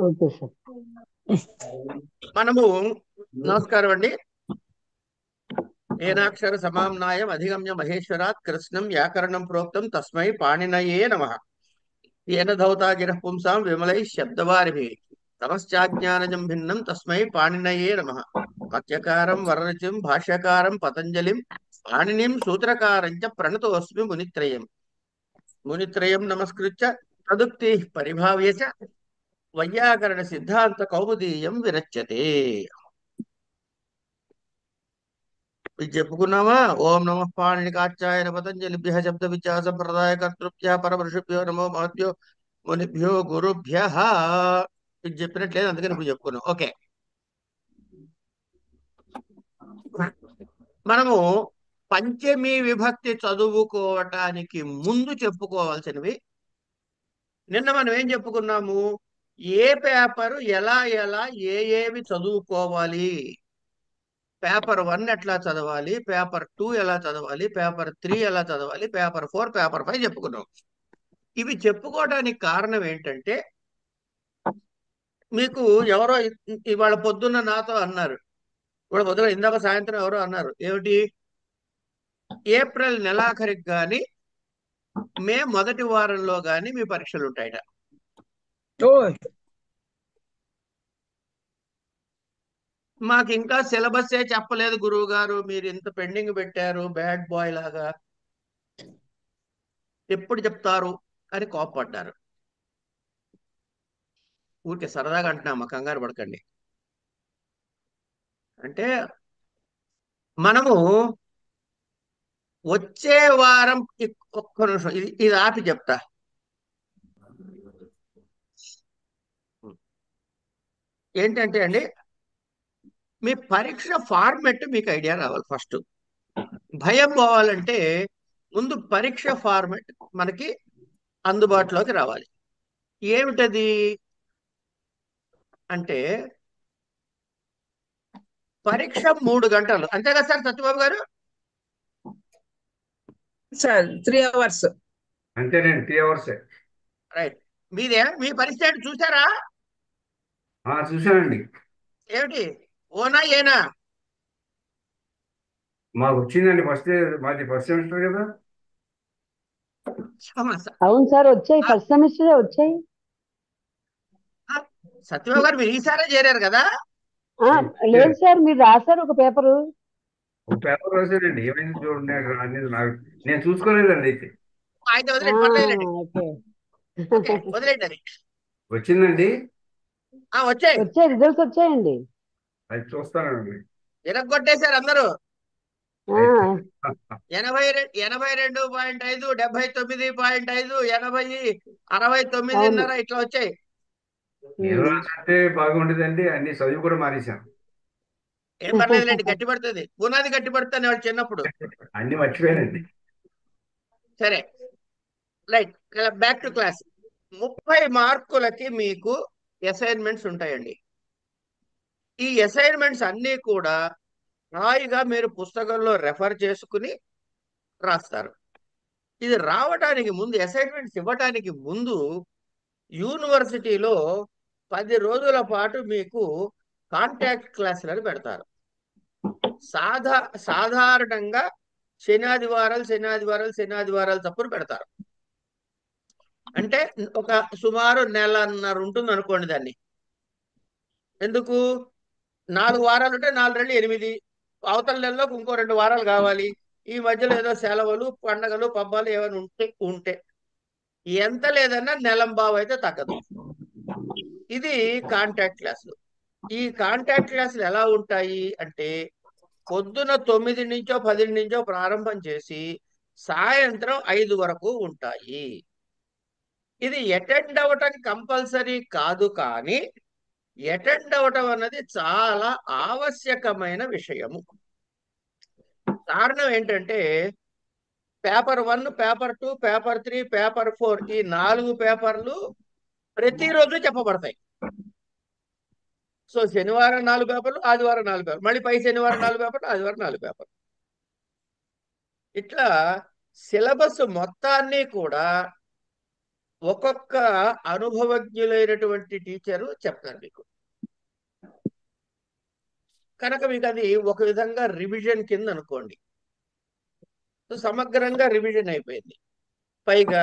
Okay sir. మనము నమస్కారం అండి. ఏనాక్షర సమామ్నాయం అధిగమ్య మహేశ్వరాత్ కృష్ణం వ్యాకరణం ప్రోక్తం తస్మై పాణినయే నమః. ఏన ధౌతా గిరః పుంసాం విమలై శబ్దవారిభిః తమశ్చాజ్ఞానజం భిన్నం తస్మై పాణినయే నమః. మత్స్యకారం వరరుచిం భాష్యకారం పతంజలిం పాణినిం సూత్రకారం చ ప్రణతోస్మి మునిత్రయం. మునిత్రయం నమస్కృత్య తదుక్తి పరిభావ్య చ వైయాకరణ సిద్ధాంత కౌముదీయం విరచ్యతే. ఇది చెప్పుకున్నామా? ఓం నమః పాణినికాచార్య పతంజలిభ్యః శబ్ద విద్యా సంప్రదాయ కర్తృభ్యః పరమఋషిభ్యో నమో మహద్భ్యో మునిభ్యో గురుభ్యః. ఇది చెప్పినట్లేదు, అందుకని ఇప్పుడు చెప్పుకున్నాం. ఓకే, మనము పంచమీ విభక్తి చదువుకోవటానికి ముందు చెప్పుకోవాల్సినవి నిన్న మనం ఏం చెప్పుకున్నాము? ఏ పేపరు ఎలా ఎలా ఏవి చదువుకోవాలి, పేపర్ 1 ఎట్లా చదవాలి, పేపర్ 2 ఎలా చదవాలి, పేపర్ 3 ఎలా చదవాలి, పేపర్ 4 పేపర్ 5 చెప్పుకున్నాం. ఇవి చెప్పుకోవడానికి కారణం ఏంటంటే, మీకు ఎవరో ఇవాళ పొద్దున్న నాతో అన్నారు, ఇవాళ పొద్దున ఇందాక సాయంత్రం ఎవరో అన్నారు, ఏమిటి, ఏప్రిల్ నెలాఖరికి కానీ మే మొదటి వారంలో కానీ మీ పరీక్షలు ఉంటాయట. ఓయ్ మాకు ఇంకా సిలబస్సే చెప్పలేదు గురువు గారు, మీరు ఇంత పెండింగ్ పెట్టారు, బ్యాడ్ బాయ్ లాగా ఎప్పుడు చెప్తారు అని కోప్పడ్డారు. ఊరికే సరదాగా అంటున్నామా, కంగారు పడకండి. అంటే మనము వచ్చే వారం ఒక్క నిమిషం ఇది ఇది ఆపి చెప్తా. ఏంటంటే అండి, మీ పరీక్ష ఫార్మెట్ మీకు ఐడియా రావాలి. ఫస్ట్ భయం పోవాలంటే ముందు పరీక్ష ఫార్మెట్ మనకి అందుబాటులోకి రావాలి. ఏమిటది అంటే, పరీక్ష 3 గంటలు అంతే కదా సార్ సత్యబాబు గారు? Sir 3 hours. అంతేనండి, 3 hours. రైట్. మీ పరీక్ష ఏంటి చూసారా? చూశానండి. ఏమిటి, ఓనా ఏనా? మాకు వచ్చిందండి మాది ఫస్ట్ సెమిస్టర్ కదా. అవును సార్, వచ్చాయి, ఫస్ట్ సెమిస్టరే వచ్చాయి. సత్యబాబు గారు మీరు ఈసారే చేరారు కదా? లేదు సార్, మీరు రాశారు ఒక పేపరు. ఒక పేపర్ రాశానండి, ఏమైంది చూడండి అక్కడ అనేది నేను చూసుకోలేదండి. అయితే అయితే వదిలేండి, పర్లేదులేండి. ఓకే. ఓకే, వదిలేండి అది. వచ్చిందండి, వచ్చాయి. రిజల్ట్స్ వచ్చాయండి. అది చూస్తానండి. ఇరగొట్టేశారు అందరూ. ఆ, 82.5, 79.5, 80, అవును. 69.5 ఇట్లా వచ్చాయి. నేను రాసంటే బాగుండేదండి, అన్ని చదువు కూడా మానేశాను. ఏం పర్లేదులేండి, గట్టి పడుతుంది, పునాది గట్టి పడుతుంది వాళ్ళు చిన్నప్పుడు. అన్ని మర్చిపోయానండి. సరే, రైట్, బ్యాక్ టు క్లాస్. 30 మార్కులకి మీకు అసైన్మెంట్స్ ఉంటాయండి. ఈ అసైన్మెంట్స్ అన్నీ కూడా హాయిగా మీరు పుస్తకంలో రెఫర్ చేసుకుని రాస్తారు. ఇది రావడానికి ముందు, అసైన్మెంట్స్ ఇవ్వటానికి ముందు యూనివర్సిటీలో 10 రోజుల పాటు మీకు కాంటాక్ట్ క్లాసులను పెడతారు. సాధారణంగా శనాదివారాలు తప్పులు పెడతారు. అంటే ఒక సుమారు నెలన్నర ఉంటుంది అనుకోండి దాన్ని. ఎందుకు, 4 వారాలు ఉంటే 4 2 8, అవతల నెలలో ఇంకో 2 వారాలు కావాలి, ఈ మధ్యలో ఏదో సెలవులు పండగలు పబ్బాలు ఏమైనా ఉంటే ఎంత లేదన్నా నెలంబావు అయితే తగ్గదు. ఇది కాంటాక్ట్ క్లాసులు. ఈ కాంటాక్ట్ క్లాసులు ఎలా ఉంటాయి అంటే, పొద్దున 9 నుంచో 10 నుంచో ప్రారంభం చేసి సాయంత్రం 5 వరకు ఉంటాయి. ఇది అటెండ్ అవ్వటం కంపల్సరీ కాదు, కానీ అటెండ్ అవ్వటం అన్నది చాలా ఆవశ్యకమైన విషయము. కారణం ఏంటంటే, పేపర్ 1, పేపర్ 2, పేపర్ 3, పేపర్ 4 ఈ 4 పేపర్లు ప్రతిరోజు చెప్పబడతాయి. సో శనివారం 4 పేపర్లు, ఆదివారం 4 పేపర్లు, మళ్ళీ పై శనివారం 4 పేపర్లు, ఆదివారం 4 పేపర్లు. ఇట్లా సిలబస్ మొత్తాన్ని కూడా ఒక్కొక్క అనుభవజ్ఞులైనటువంటి టీచరు చెప్తారు మీకు. కనుక మీకు అది ఒక విధంగా రివిజన్ కింద అనుకోండి. సమగ్రంగా రివిజన్ అయిపోయింది. పైగా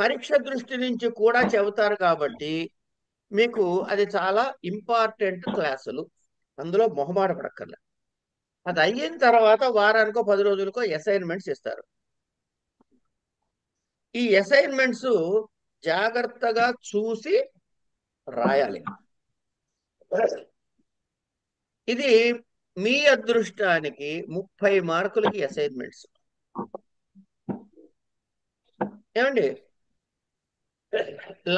పరీక్ష దృష్టి నుంచి కూడా చెబుతారు కాబట్టి మీకు అది చాలా ఇంపార్టెంట్ క్లాసులు. అందులో మొహమాట పడక్కర్లే. అది అయిన తర్వాత వారానికో 10 రోజులకో అసైన్మెంట్స్ ఇస్తారు. ఈ అసైన్మెంట్స్ జాగ్రత్తగా చూసి రాయాలి. ఇది మీ అదృష్టానికి 30 మార్కులకి అసైన్మెంట్స్. ఏమండి,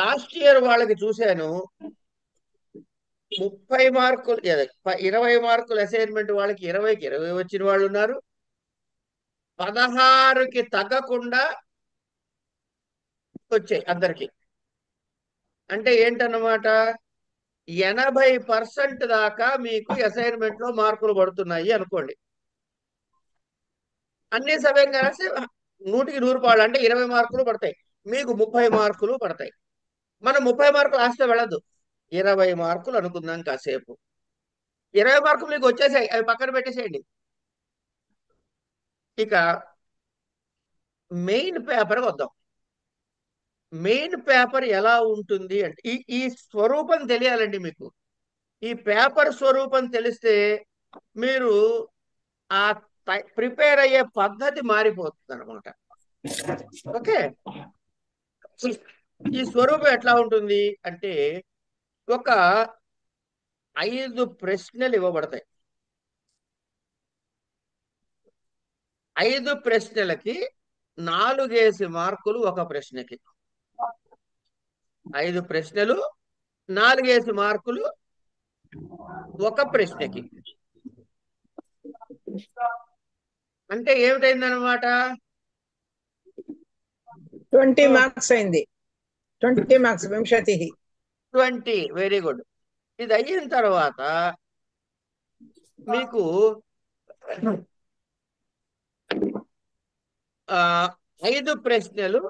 లాస్ట్ ఇయర్ వాళ్ళకి చూశాను 30 మార్కులు 20 మార్కులు అసైన్మెంట్ వాళ్ళకి 20కి 20 వచ్చిన వాళ్ళు ఉన్నారు. 16కి తగ్గకుండా వచ్చాయి అందరికి. అంటే ఏంటన్నమాట, 80% దాకా మీకు అసైన్మెంట్ లో మార్కులు పడుతున్నాయి అనుకోండి. అన్ని సమయం కలిసి 100కి 100 పాళ్ళు అంటే 20 మార్కులు పడతాయి. మీకు 30 మార్కులు పడతాయి. మనం 30 మార్కులు ఆశతో వెళ్ళదు. 20 మార్కులు అనుకుందాం కాసేపు. 20 మార్కులు మీకు వచ్చేసాయి, అవి పక్కన పెట్టేసేయండి. ఇక మెయిన్ పేపర్ వద్దాం. మెయిన్ పేపర్ ఎలా ఉంటుంది అంటే ఈ స్వరూపం తెలియాలండి మీకు. ఈ పేపర్ స్వరూపం తెలిస్తే మీరు ఆ ప్రిపేర్ అయ్యే పద్ధతి మారిపోతుంది అనమాట. ఓకే, ఈ స్వరూపం ఎట్లా ఉంటుంది అంటే ఒక 5 ప్రశ్నలు ఇవ్వబడతాయి. 5 ప్రశ్నలకి 4 మార్కులు ఒక ప్రశ్నకి. 5 ప్రశ్నలు 4 మార్కులు ఒక ప్రశ్నకి. అంటే ఏమిటైందనమాట, 20 మార్క్స్ అయింది. 20 మార్క్స్ 20. 20. Very good. ఇది అయిన తర్వాత మీకు 5 ప్రశ్నలు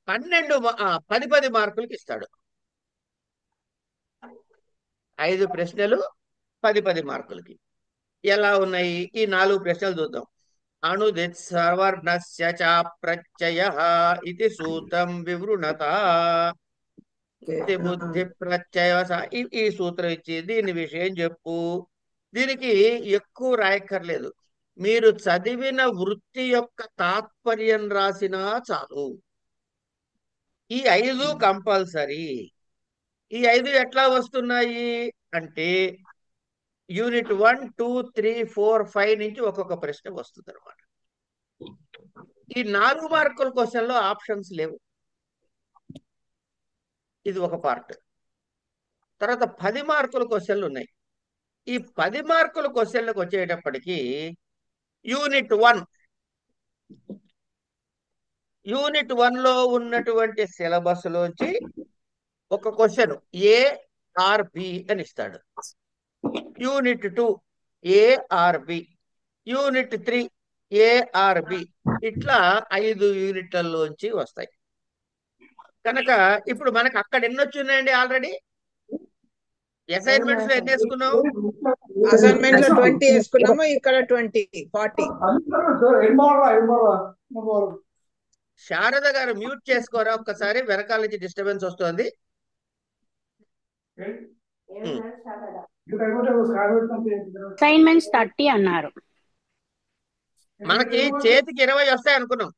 10 మార్కులకి ఇస్తాడు. 5 ప్రశ్నలు 10 మార్కులకి. ఎలా ఉన్నాయి ఈ 4 ప్రశ్నలు చూద్దాం. అణుదిత్ సవర్ణస్య చ ప్రత్యయః ఇది సూత్రం వివృణత. బుద్ధి ప్రత్యయ ఈ సూత్రం ఇచ్చి దీని విషయం చెప్పు. దీనికి ఎక్కువ రాయక్కర్లేదు. మీరు చదివిన వృత్తి యొక్క తాత్పర్యం రాసినా చాలు. ఈ 5 కంపల్సరీ. ఈ 5 ఎట్లా వస్తున్నాయి అంటే యూనిట్ 1, 2, 3, 4, 5 నుంచి ఒక్కొక్క ప్రశ్న వస్తుంది అనమాట. ఈ 4 మార్కుల క్వశ్చన్లో ఆప్షన్స్ లేవు. ఇది ఒక పార్ట్. తర్వాత 10 మార్కుల క్వశ్చన్లు ఉన్నాయి. ఈ 10 మార్కుల క్వశ్చన్లకు వచ్చేటప్పటికి యూనిట్ 1లో ఉన్నటువంటి సిలబస్ లోంచి ఒక క్వశ్చన్ ఏ ఆర్ బి అని ఇస్తాడు. Unit 2 A R B, unit 3 A R B, ఇట్లా 5 యూనిట్లలోంచి వస్తాయి. కనుక ఇప్పుడు మనకు అక్కడ ఎన్ని వచ్చినాయండి ఆల్రెడీ? అసైన్మెంట్స్ లో ఎన్ని వేసుకున్నాం? అసైన్మెంట్ లో 20 వేసుకున్నాము, ఇక్కడ 20, 40. శారద గారు మ్యూట్ చేసుకోరా ఒక్కసారి, వెనకాల నుంచి డిస్టర్బెన్స్ వస్తుంది. అసైన్మెంట్స్ 30 అన్నారు. మనకి చేతికి 20 వస్తాయి అనుకున్నాం.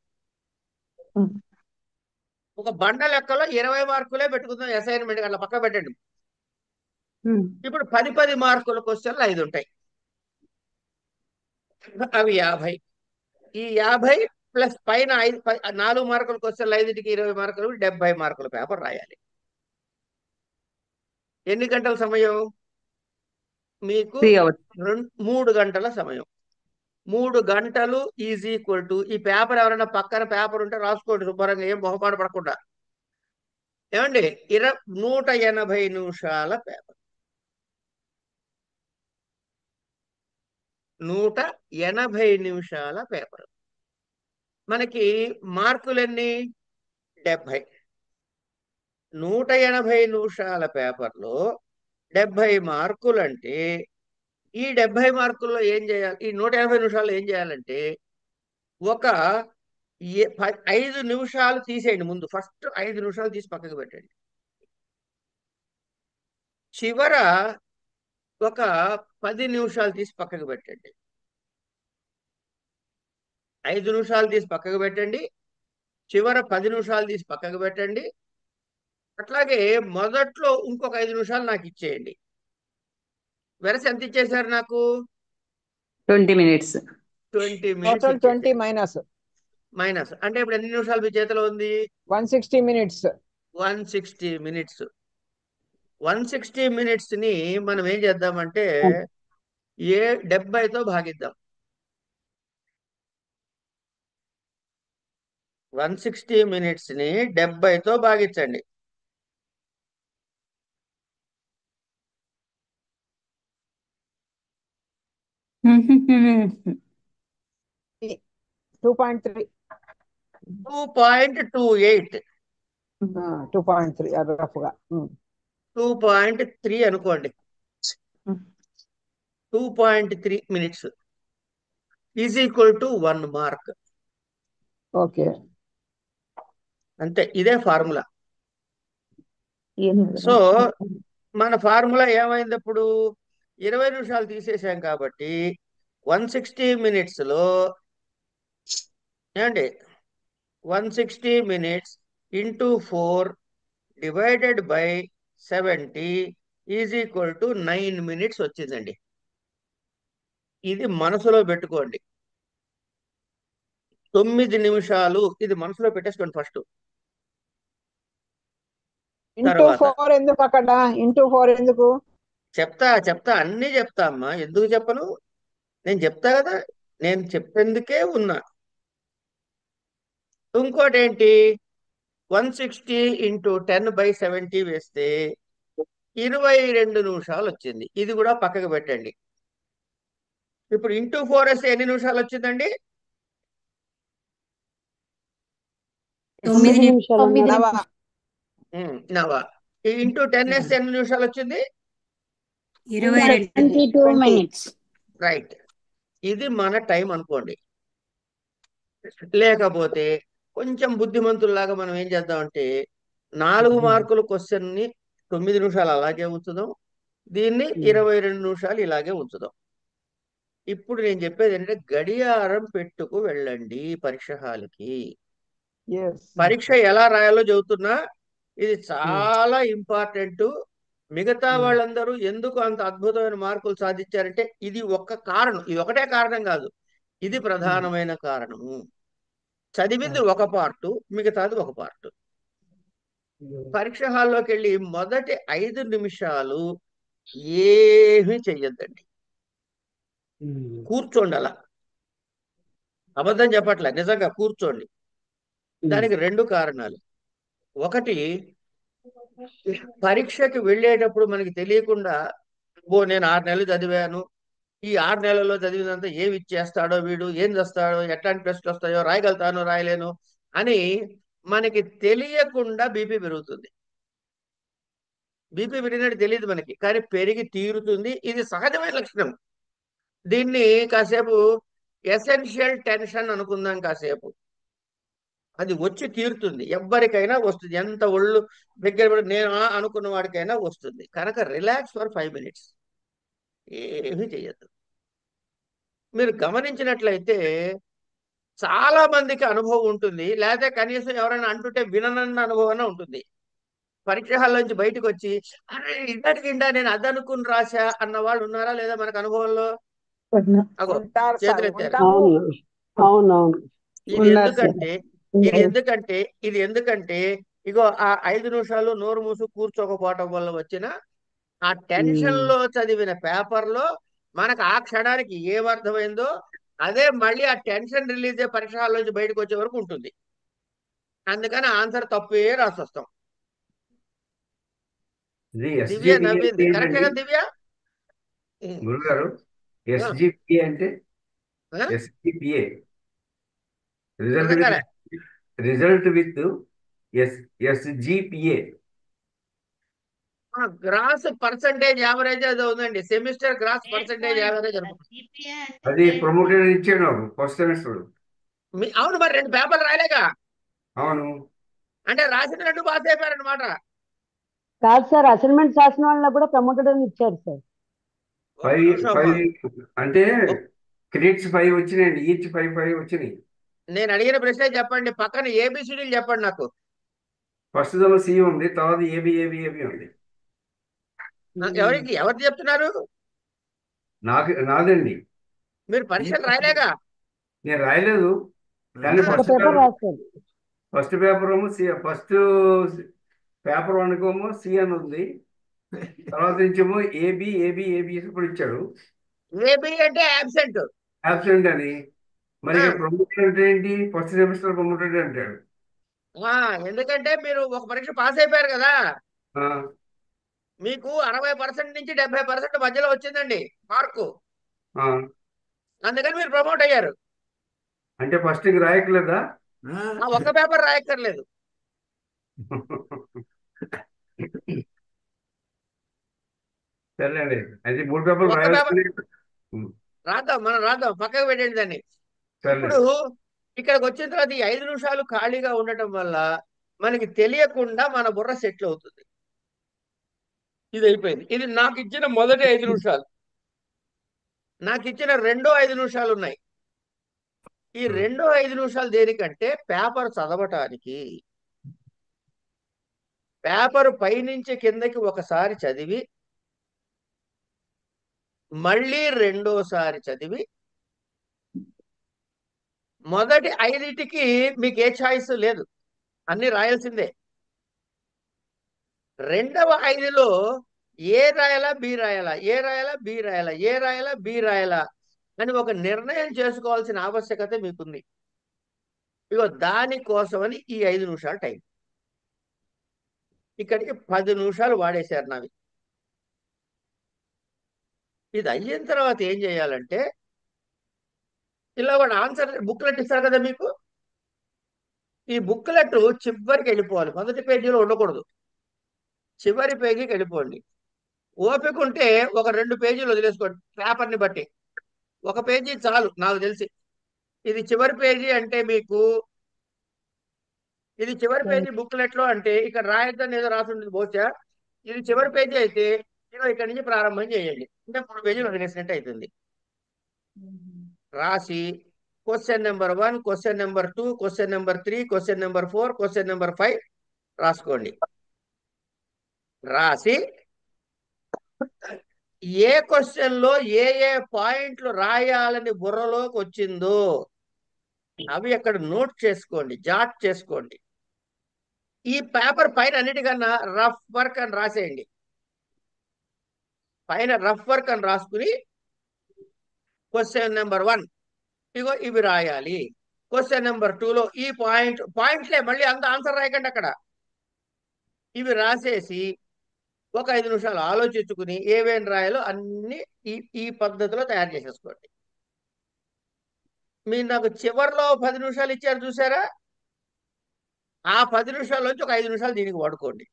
ఒక బండ లెక్కలో 20 మార్కులే పెట్టుకుందాం అసైన్మెంట్, అట్లా పక్క పెట్టండి. ఇప్పుడు 10 మార్కుల క్వశ్చన్లు 5 ఉంటాయి. అవి 50. ఈ 50 ప్లస్ పైన 4 మార్కుల క్వశ్చన్లు 5కి 20 మార్కులు, 70 మార్కుల పేపర్ రాయాలి. ఎన్ని గంటల సమయం మీకు? 3 గంటల సమయం. 3 గంటలు ఈజ్ ఈక్వల్ టు, ఈ పేపర్ ఎవరైనా పక్కన పేపర్ ఉంటే రాసుకోండి శుభ్రంగా, ఏం మొహమాట పడకుండా. ఏమండి, 180 నిమిషాల పేపర్. 180 నిమిషాల పేపర్. మనకి మార్కులన్నీ 70. 180 నిమిషాల పేపర్లో 70 మార్కులు అంటే ఈ 70 మార్కుల్లో ఏం చేయాలి? ఈ 180 నిమిషాల్లో ఏం చేయాలంటే ఒక 5 నిమిషాలు తీసేయండి. ముందు ఫస్ట్ 5 నిమిషాలు తీసి పక్కకు పెట్టండి. చివర ఒక 10 నిమిషాలు తీసి పక్కకు పెట్టండి. 5 నిమిషాలు తీసి పక్కకు పెట్టండి. చివర 10 నిమిషాలు తీసి పక్కకు పెట్టండి. అట్లాగే మొదట్లో ఇంకొక 5 నిమిషాలు నాకు ఇచ్చేయండి. వెరసి ఎంత ఇచ్చేసారు నాకు? 20 minutes. 20 minutes total 20 minus minus. అంటే ఇప్పుడు ఎన్ని నిమిషాలు మీ చేతిలో ఉంది? 160 మినిట్స్. 160 మినిట్స్. 160 మినిట్స్ ని మనం ఏం చేద్దామంటే 70తో భాగిద్దాం. 160 మినిట్స్ ని 70తో భాగించండి. Mm-hmm. 2.3. 2.28. 2.3 రఫ్గా 2.3 అనుకోండి. 2.3 minutes is equal to 1 mark. Okay, అంతే. ఇదే ఫార్ములా. సో మన ఫార్ములా ఏమైంది? ఇప్పుడు 20 నిమిషాలు తీసేసాం కాబట్టి 160 మినిట్స్ లో ఏమండి 160 minutes into 4 divided by 70 is equal to 9 minutes వచ్చిందండి. ఇది మనసులో పెట్టుకోండి. 9 నిమిషాలు. ఇది మనసులో పెట్టేసుకోండి ఫస్ట్. ఇంటూ 4 ఎందుకు అక్కడ? ఇంటూ 4 ఎందుకు? చెప్తా అన్ని చెప్తా అమ్మా. ఎందుకు చెప్పను? నేను చెప్తా కదా. నేను చెప్పేందుకే ఉన్నా. ఇంకోటి ఏంటి? 160 ఇంటూ 10/70 వేస్తే 22 నిమిషాలు వచ్చింది. ఇది కూడా పక్కకు పెట్టండి. ఇప్పుడు ఇంటూ 4 వేస్తే ఎన్ని నిమిషాలు వచ్చిందండి? 9 నిమిషాలు. నవా. ఈ ఇంటూ 10 వేస్తే ఎన్ని నిమిషాలు వచ్చింది? 22 minutes. రైట్. ఇది మన టైం అనుకోండి. లేకపోతే కొంచెం బుద్ధిమంతుల్లాగా మనం ఏం చేద్దామంటే 4 మార్కుల క్వశ్చన్ ని 9 నిమిషాలు అలాగే ఉంచుదాం. దీన్ని 22 నిమిషాలు ఇలాగే ఉంచుదాం. ఇప్పుడు నేను చెప్పేది ఏంటంటే గడియారం పెట్టుకు వెళ్ళండి పరీక్ష హాల్కి. పరీక్ష ఎలా రాయాలో చెబుతున్నా. ఇది చాలా ఇంపార్టెంట్. మిగతా వాళ్ళందరూ ఎందుకు అంత అద్భుతమైన మార్కులు సాధించారంటే ఇది ఒక్క కారణం. ఇది ఒకటే కారణం కాదు, ఇది ప్రధానమైన కారణము. చదివింది ఒక పార్టు, మిగతాది ఒక పార్టు. పరీక్ష హాల్లోకి వెళ్ళి మొదటి 5 నిమిషాలు ఏమీ చెయ్యొద్దండి. కూర్చోండి. అలా అబద్ధం చెప్పట్లే, నిజంగా కూర్చోండి. దానికి 2 కారణాలు. ఒకటి, పరీక్షకి వెళ్ళేటప్పుడు మనకి తెలియకుండా నేను 6 నెలలు చదివాను, ఈ 6 నెలల్లో చదివినంత ఏమి ఇచ్చేస్తాడో వీడు, ఏం చేస్తాడో, ఎట్లాంటి ప్రశ్నలు వస్తాయో, రాయగలుగుతానో రాయలేను అని మనకి తెలియకుండా బీపీ పెరుగుతుంది. బీపీ పెరిగినట్టు తెలియదు మనకి, కానీ పెరిగి తీరుతుంది. ఇది సహజమైన లక్షణం. దీన్ని కాసేపు ఎసెన్షియల్ టెన్షన్ అనుకుందాం. కాసేపు అది వచ్చి తీరుతుంది. ఎవ్వరికైనా వస్తుంది. ఎంత ఒళ్ళు దగ్గర నేను అనుకున్న వాడికైనా వస్తుంది. కనుక రిలాక్స్ ఫర్ 5 మినిట్స్. ఏమీ చెయ్యద్దు. మీరు గమనించినట్లయితే చాలా మందికి అనుభవం ఉంటుంది, లేకపోతే కనీసం ఎవరైనా అంటుంటే విననన్న అనుభవం ఉంటుంది. పరీక్ష హాల్ నుంచి బయటకు వచ్చి అరే ఇంటా నేను అది అనుకుని రాశా అన్న వాళ్ళు ఉన్నారా లేదా మనకు అనుభవంలో? అగో చేతులు ఎత్తారు. ఇది ఎందుకంటే ఇగో ఆ 5 నిమిషాలు నోరు మూసు కూర్చోకపోవటం వల్ల వచ్చిన ఆ టెన్షన్ లో చదివిన పేపర్ లో మనకు ఆ క్షణానికి ఏమర్థమైందో అదే మళ్ళీ ఆ టెన్షన్ రిలీజ్ అయ్యే పరీక్ష హాల్ నుంచి బయటకు వచ్చే వరకు ఉంటుంది. అందుకని ఆన్సర్ తప్పే రాసొస్తాం. దివ్య నవ్వింది. కరెక్ట్ గా దివ్య? గురుగారు, ఎస్జిపిఏ అంటే SGPA result with SGPA gross percentage average అది ఉందండి. సెమిస్టర్ గ్రాస్ పర్సంటేజ్ యావరేజ్ అది ప్రమోటెడ్ ఇచ్చాడు నాకు ఫస్ట్ సెమిస్టర్. అవును, మరి 2 పేపర్లు రాయలేగా, అవును. అంటే రాసిన 2 పాస్ అయిపోయారనమాట. కాదు సార్, అసైన్మెంట్ రాసిన వాళ్ళని కూడా ప్రమోటెడ్ అని ఇచ్చారు సార్. ఒక్క నిమిషం అమ్మా. 5 అంటే క్రెడిట్స్ 5 వచ్చినాయండి, ఈచ్ 5 వచ్చినాయి. నేను అడిగిన ప్రశ్న చెప్పండి, పక్కన ఏబిసిడీలు చెప్పండి నాకు. ఫస్ట్ దాలో సి ఉంది, తర్వాత ఏబి ఉంది. ఎవరు చెప్తున్నారు? నాదండి. మీరు పరీక్షలు రాయలేగా. నేను రాయలేదు, కానీ ఒక పేపర్ రాస్తారు. ఫస్ట్ పేపర్ ఏమో సి, ఫస్ట్ పేపర్ 1 ఏమో సి అని ఉంది, తర్వాత నుంచేమో ఏబి కూడా ఇచ్చాడు. ఏబి అంటే అబ్సెంట్. అబ్సెంట్ అని. మరి ప్రమోటెడ్ అంటే ఏంటి? ఫస్ట్ సెమిస్టర్ ప్రమోటెడ్ అంటాడు. ఎందుకంటే మీరు ఒక పరీక్ష పాస్ అయిపోయారు కదా, ఆ, మీకు 60% నుంచి 70% మధ్యలో వచ్చిందండి మార్కు, ఆ. అందుకని మీరు ప్రమోట్ అయ్యారు. అంటే ఫస్ట్ రాయట్లేదా? ఒక్క పేపర్ రాయక్కర్లేదు. సరేండి, అయితే 3 పేపర్లు ఒక్క పేపర్ రాయాల్సింది. మనం రాద్దాం, పక్కకు పెట్టండి దాన్ని. ఇప్పుడు ఇక్కడికి వచ్చిన తర్వాత ఈ 5 నిమిషాలు ఖాళీగా ఉండటం వల్ల మనకి తెలియకుండా మన బుర్ర సెటిల్ అవుతుంది. ఇది అయిపోయింది. ఇది నాకు ఇచ్చిన మొదటి 5 నిమిషాలు. నాకు ఇచ్చిన రెండో 5 నిమిషాలు ఉన్నాయి. ఈ రెండో 5 నిమిషాలు దేనికంటే పేపర్ చదవటానికి. పేపర్ పైనుంచి కిందకి ఒకసారి చదివి, మళ్ళీ రెండోసారి చదివి, మొదటి 5టికి మీకు ఏ ఛాయిస్ లేదు, అన్ని రాయాల్సిందే. రెండవ 5లో ఏ రాయాలా బి రాయాలా, ఏ రాయాలా బి రాయాలా, ఏ రాయాలా బి రాయాలా అని ఒక నిర్ణయం చేసుకోవాల్సిన ఆవశ్యకత మీకుంది. ఇగో దానికోసమని ఈ 5 నిమిషాలు టైం. ఇక్కడికి 10 నిమిషాలు వాడేశారు నావి. ఇది అయిన తర్వాత ఏం చేయాలంటే, ఇలా వాడు ఆన్సర్ బుక్లెట్ ఇస్తారు కదా మీకు, ఈ బుక్లెట్ చివరికి వెళ్ళిపోవాలి, మొదటి పేజీలో ఉండకూడదు. చివరి పేజీకి వెళ్ళిపోండి. ఓపిక ఉంటే ఒక 2 పేజీలు వదిలేసుకోండి, పేపర్ని బట్టి. 1 పేజీ చాలు నాకు తెలిసి. ఇది చివరి పేజీ అంటే మీకు, ఇది చివరి పేజీ బుక్లెట్ లో అంటే ఇక్కడ రాయొద్దని ఏదో రాసి ఉంటుంది బహుశా. ఇది చివరి పేజీ అయితే ఇక్కడి నుంచి ప్రారంభం చేయండి, అంటే 3 పేజీలు వదిలేసినట్టు అవుతుంది. రాసి question number 1, question number 2, question number 3, question number 4, question number 5 రాసుకోండి. రాసి ఏ క్వశ్చన్ లో ఏ పాయింట్లు రాయాలని బుర్రలోకి వచ్చిందో అవి అక్కడ నోట్ చేసుకోండి, జాట్ చేసుకోండి. ఈ పేపర్ పైన అన్నిటికన్నా రఫ్ వర్క్ అని రాసేయండి. పైన రఫ్ వర్క్ అని రాసుకుని క్వశ్చన్ నెంబర్ 1 ఇగో ఇవి రాయాలి. క్వశ్చన్ నెంబర్ 2లో ఈ పాయింట్లే, మళ్ళీ అంత ఆన్సర్ రాయకండి అక్కడ. ఇవి రాసేసి ఒక 5 నిమిషాలు ఆలోచించుకుని ఏవేం రాయాలో అన్ని ఈ పద్ధతిలో తయారు చేసేసుకోండి. మీరు నాకు చివరిలో 10 నిమిషాలు ఇచ్చారు చూసారా, ఆ 10 నిమిషాల్లోంచి ఒక 5 నిమిషాలు దీనికి వాడుకోండి.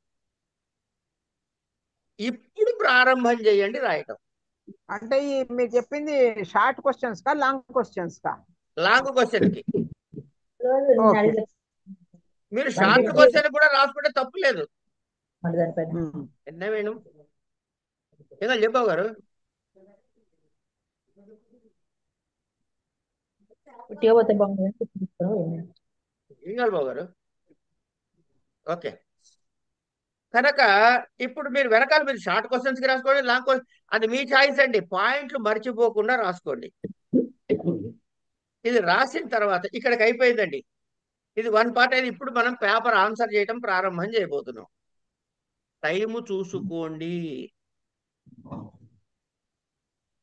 ఇప్పుడు ప్రారంభం చేయండి రాయటం. అంటే మీరు చెప్పింది షార్ట్ క్వశ్చన్స్ కా లాంగ్ క్వశ్చన్స్ కా? లాంగ్ క్వశ్చన్ కి. మీరు షార్ట్ క్వశ్చన్ కూడా రాసుకుంటే తప్పు లేదు. ఎన్న వేణు ఏదో చెప్పావు గారు. ఏం కాదు బాబు గారు. ఓకే, కనుక ఇప్పుడు మీరు వెనకాల మీరు షార్ట్ క్వశ్చన్స్ కి రాసుకోండి, లాంగ్ క్వశ్చన్ అది మీ ఛాయిస్ అండి. పాయింట్లు మర్చిపోకుండా రాసుకోండి. ఇది రాసిన తర్వాత ఇక్కడికి అయిపోయిందండి. ఇది 1 పార్ట్ అయితే ఇప్పుడు మనం పేపర్ ఆన్సర్ చేయటం ప్రారంభం చేయబోతున్నాం. టైము చూసుకోండి.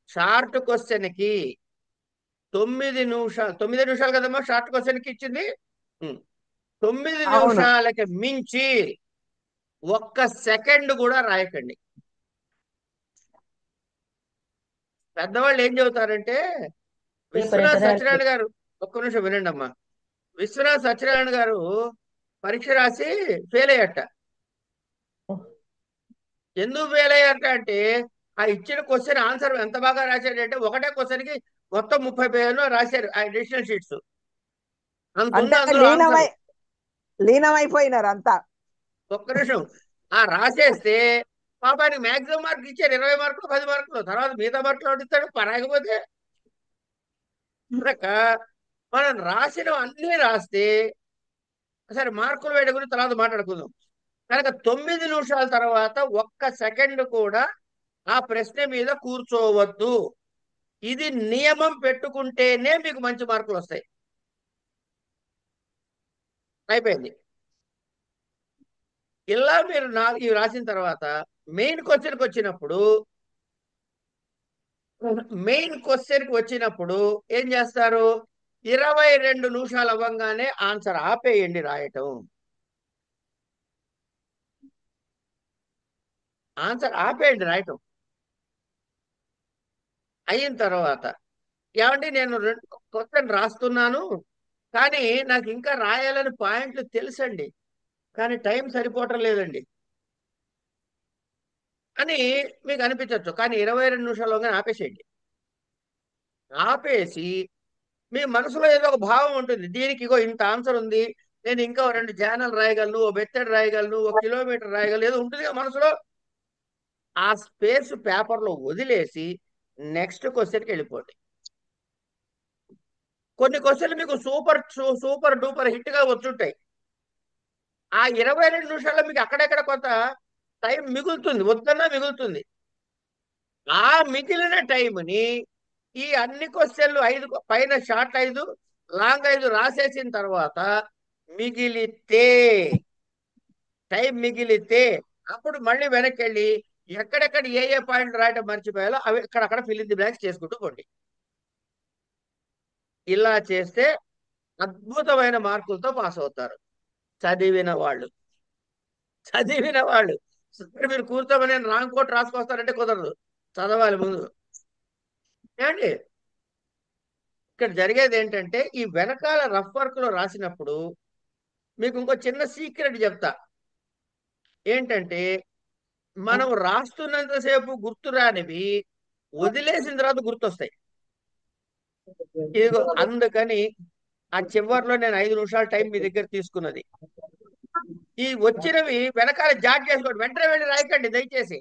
షార్ట్ క్వశ్చన్ కి 9 నిమిషాలు, 9 నిమిషాలు కదమ్మా షార్ట్ క్వశ్చన్ కి ఇచ్చింది. 9 నిమిషాలకి మించి 1 సెకండ్ కూడా రాయకండి. పెద్దవాళ్ళు ఏం చెబుతారంటే, విశ్వనాథ్ సత్యనారాయణ గారు, ఒక్క నిమిషం వినండి అమ్మా. విశ్వనాథ్ సత్యనారాయణ గారు పరీక్ష రాసి ఫెయిల్ అయ్యట. ఎందుకు ఫెయిల్ అయ్యారట అంటే ఆ ఇచ్చిన క్వశ్చన్ ఆన్సర్ ఎంత బాగా రాశాడంటే ఒకటే క్వశ్చన్ కి మొత్తం 30 పేజీలు రాశారు ఆ అడిషనల్ షీట్స్. అంత ఉంది అంటే అందులో ఆన్సర్. లీనమైపోయినారు అంతా. ఒక్క నిమిషం. ఆ రాసేస్తే పాపానికి మాక్సిమం మార్క్ ఇచ్చారు, 20 మార్కులు 10 మార్కులు. తర్వాత మిగతా మార్కులు ఇస్తాడు పరాకపోతే. కనుక మనం రాసిన అన్ని రాస్తే, సరే మార్కులు వేయడం గురించి తర్వాత మాట్లాడుకుందాం. కనుక 9 నిమిషాల తర్వాత ఒక్క సెకండ్ కూడా ఆ ప్రశ్న మీద కూర్చోవద్దు. ఇది నియమం పెట్టుకుంటేనే మీకు మంచి మార్కులు వస్తాయి. అయిపోయింది. ఇలా మీరు ఇవి రాసిన తర్వాత మెయిన్ క్వశ్చన్కి వచ్చినప్పుడు ఏం చేస్తారు? 22 నిమిషాలు అవ్వగానే ఆన్సర్ ఆపేయండి రాయటం. ఆన్సర్ ఆపేయండి రాయటం. అయిన తర్వాత ఏమంటే నేను క్వశ్చన్ రాస్తున్నాను కానీ నాకు ఇంకా రాయాలని పాయింట్లు తెలుసండి, కానీ టైం సరిపోవటం లేదండి అని మీకు అనిపించవచ్చు. కానీ 22 నిమిషాల్లోనే ఆపేసేయండి. ఆపేసి మీ మనసులో ఏదో ఒక భావం ఉంటుంది, దీనికి ఇగో ఇంత ఆన్సర్ ఉంది, నేను ఇంకా 2 ఛానల్ రాయగలను, ఓ మెథడ్ రాయగలను, 1 కిలోమీటర్ రాయగలను, ఏదో ఉంటుంది మనసులో. ఆ స్పేస్ పేపర్లో వదిలేసి నెక్స్ట్ క్వశ్చన్కి వెళ్ళిపోండి. కొన్ని క్వశ్చన్లు మీకు సూపర్ డూపర్ హిట్ గా వచ్చుంటాయి. ఆ 22 నిమిషాల్లో మీకు అక్కడెక్కడ కొంత టైం మిగులుతుంది, వద్దన్నా మిగులుతుంది. ఆ మిగిలిన టైంని ఈ అన్ని క్వశ్చన్లు 5 పైన షార్ట్ 5 లాంగ్ 5 రాసేసిన తర్వాత టైం మిగిలితే అప్పుడు మళ్ళీ వెనక్కి వెళ్ళి ఎక్కడెక్కడ ఏ పాయింట్ రాయటం మర్చిపోయాలో అవి అక్కడక్కడ ఫిల్ ఇన్ ది బ్లాంక్స్ చేసుకుంటూ పోండి. ఇలా చేస్తే అద్భుతమైన మార్కులతో పాస్ అవుతారు చదివిన వాళ్ళు. ఇక్కడ మీరు కూర్చోమని నేను రాంగ్ కోట్ రాసుకొస్తానంటే కుదరదు, చదవాలి ముందు. ఏమండి ఇక్కడ జరిగేది ఏంటంటే ఈ వెనకాల రఫ్ వర్క్ లో రాసినప్పుడు మీకు ఇంకో చిన్న సీక్రెట్ చెప్తా. ఏంటంటే మనం రాస్తున్నంతసేపు గుర్తురానివి వదిలేసిన తర్వాత గుర్తొస్తాయి. ఇదిగో అందుకని ఆ చివరిలో నేను 5 నిమిషాల టైం మీ దగ్గర తీసుకున్నది. ఈ వచ్చినవి వెనకాల జాట్ చేసుకోండి, వెంటనే వెళ్ళి రాయకండి దయచేసి.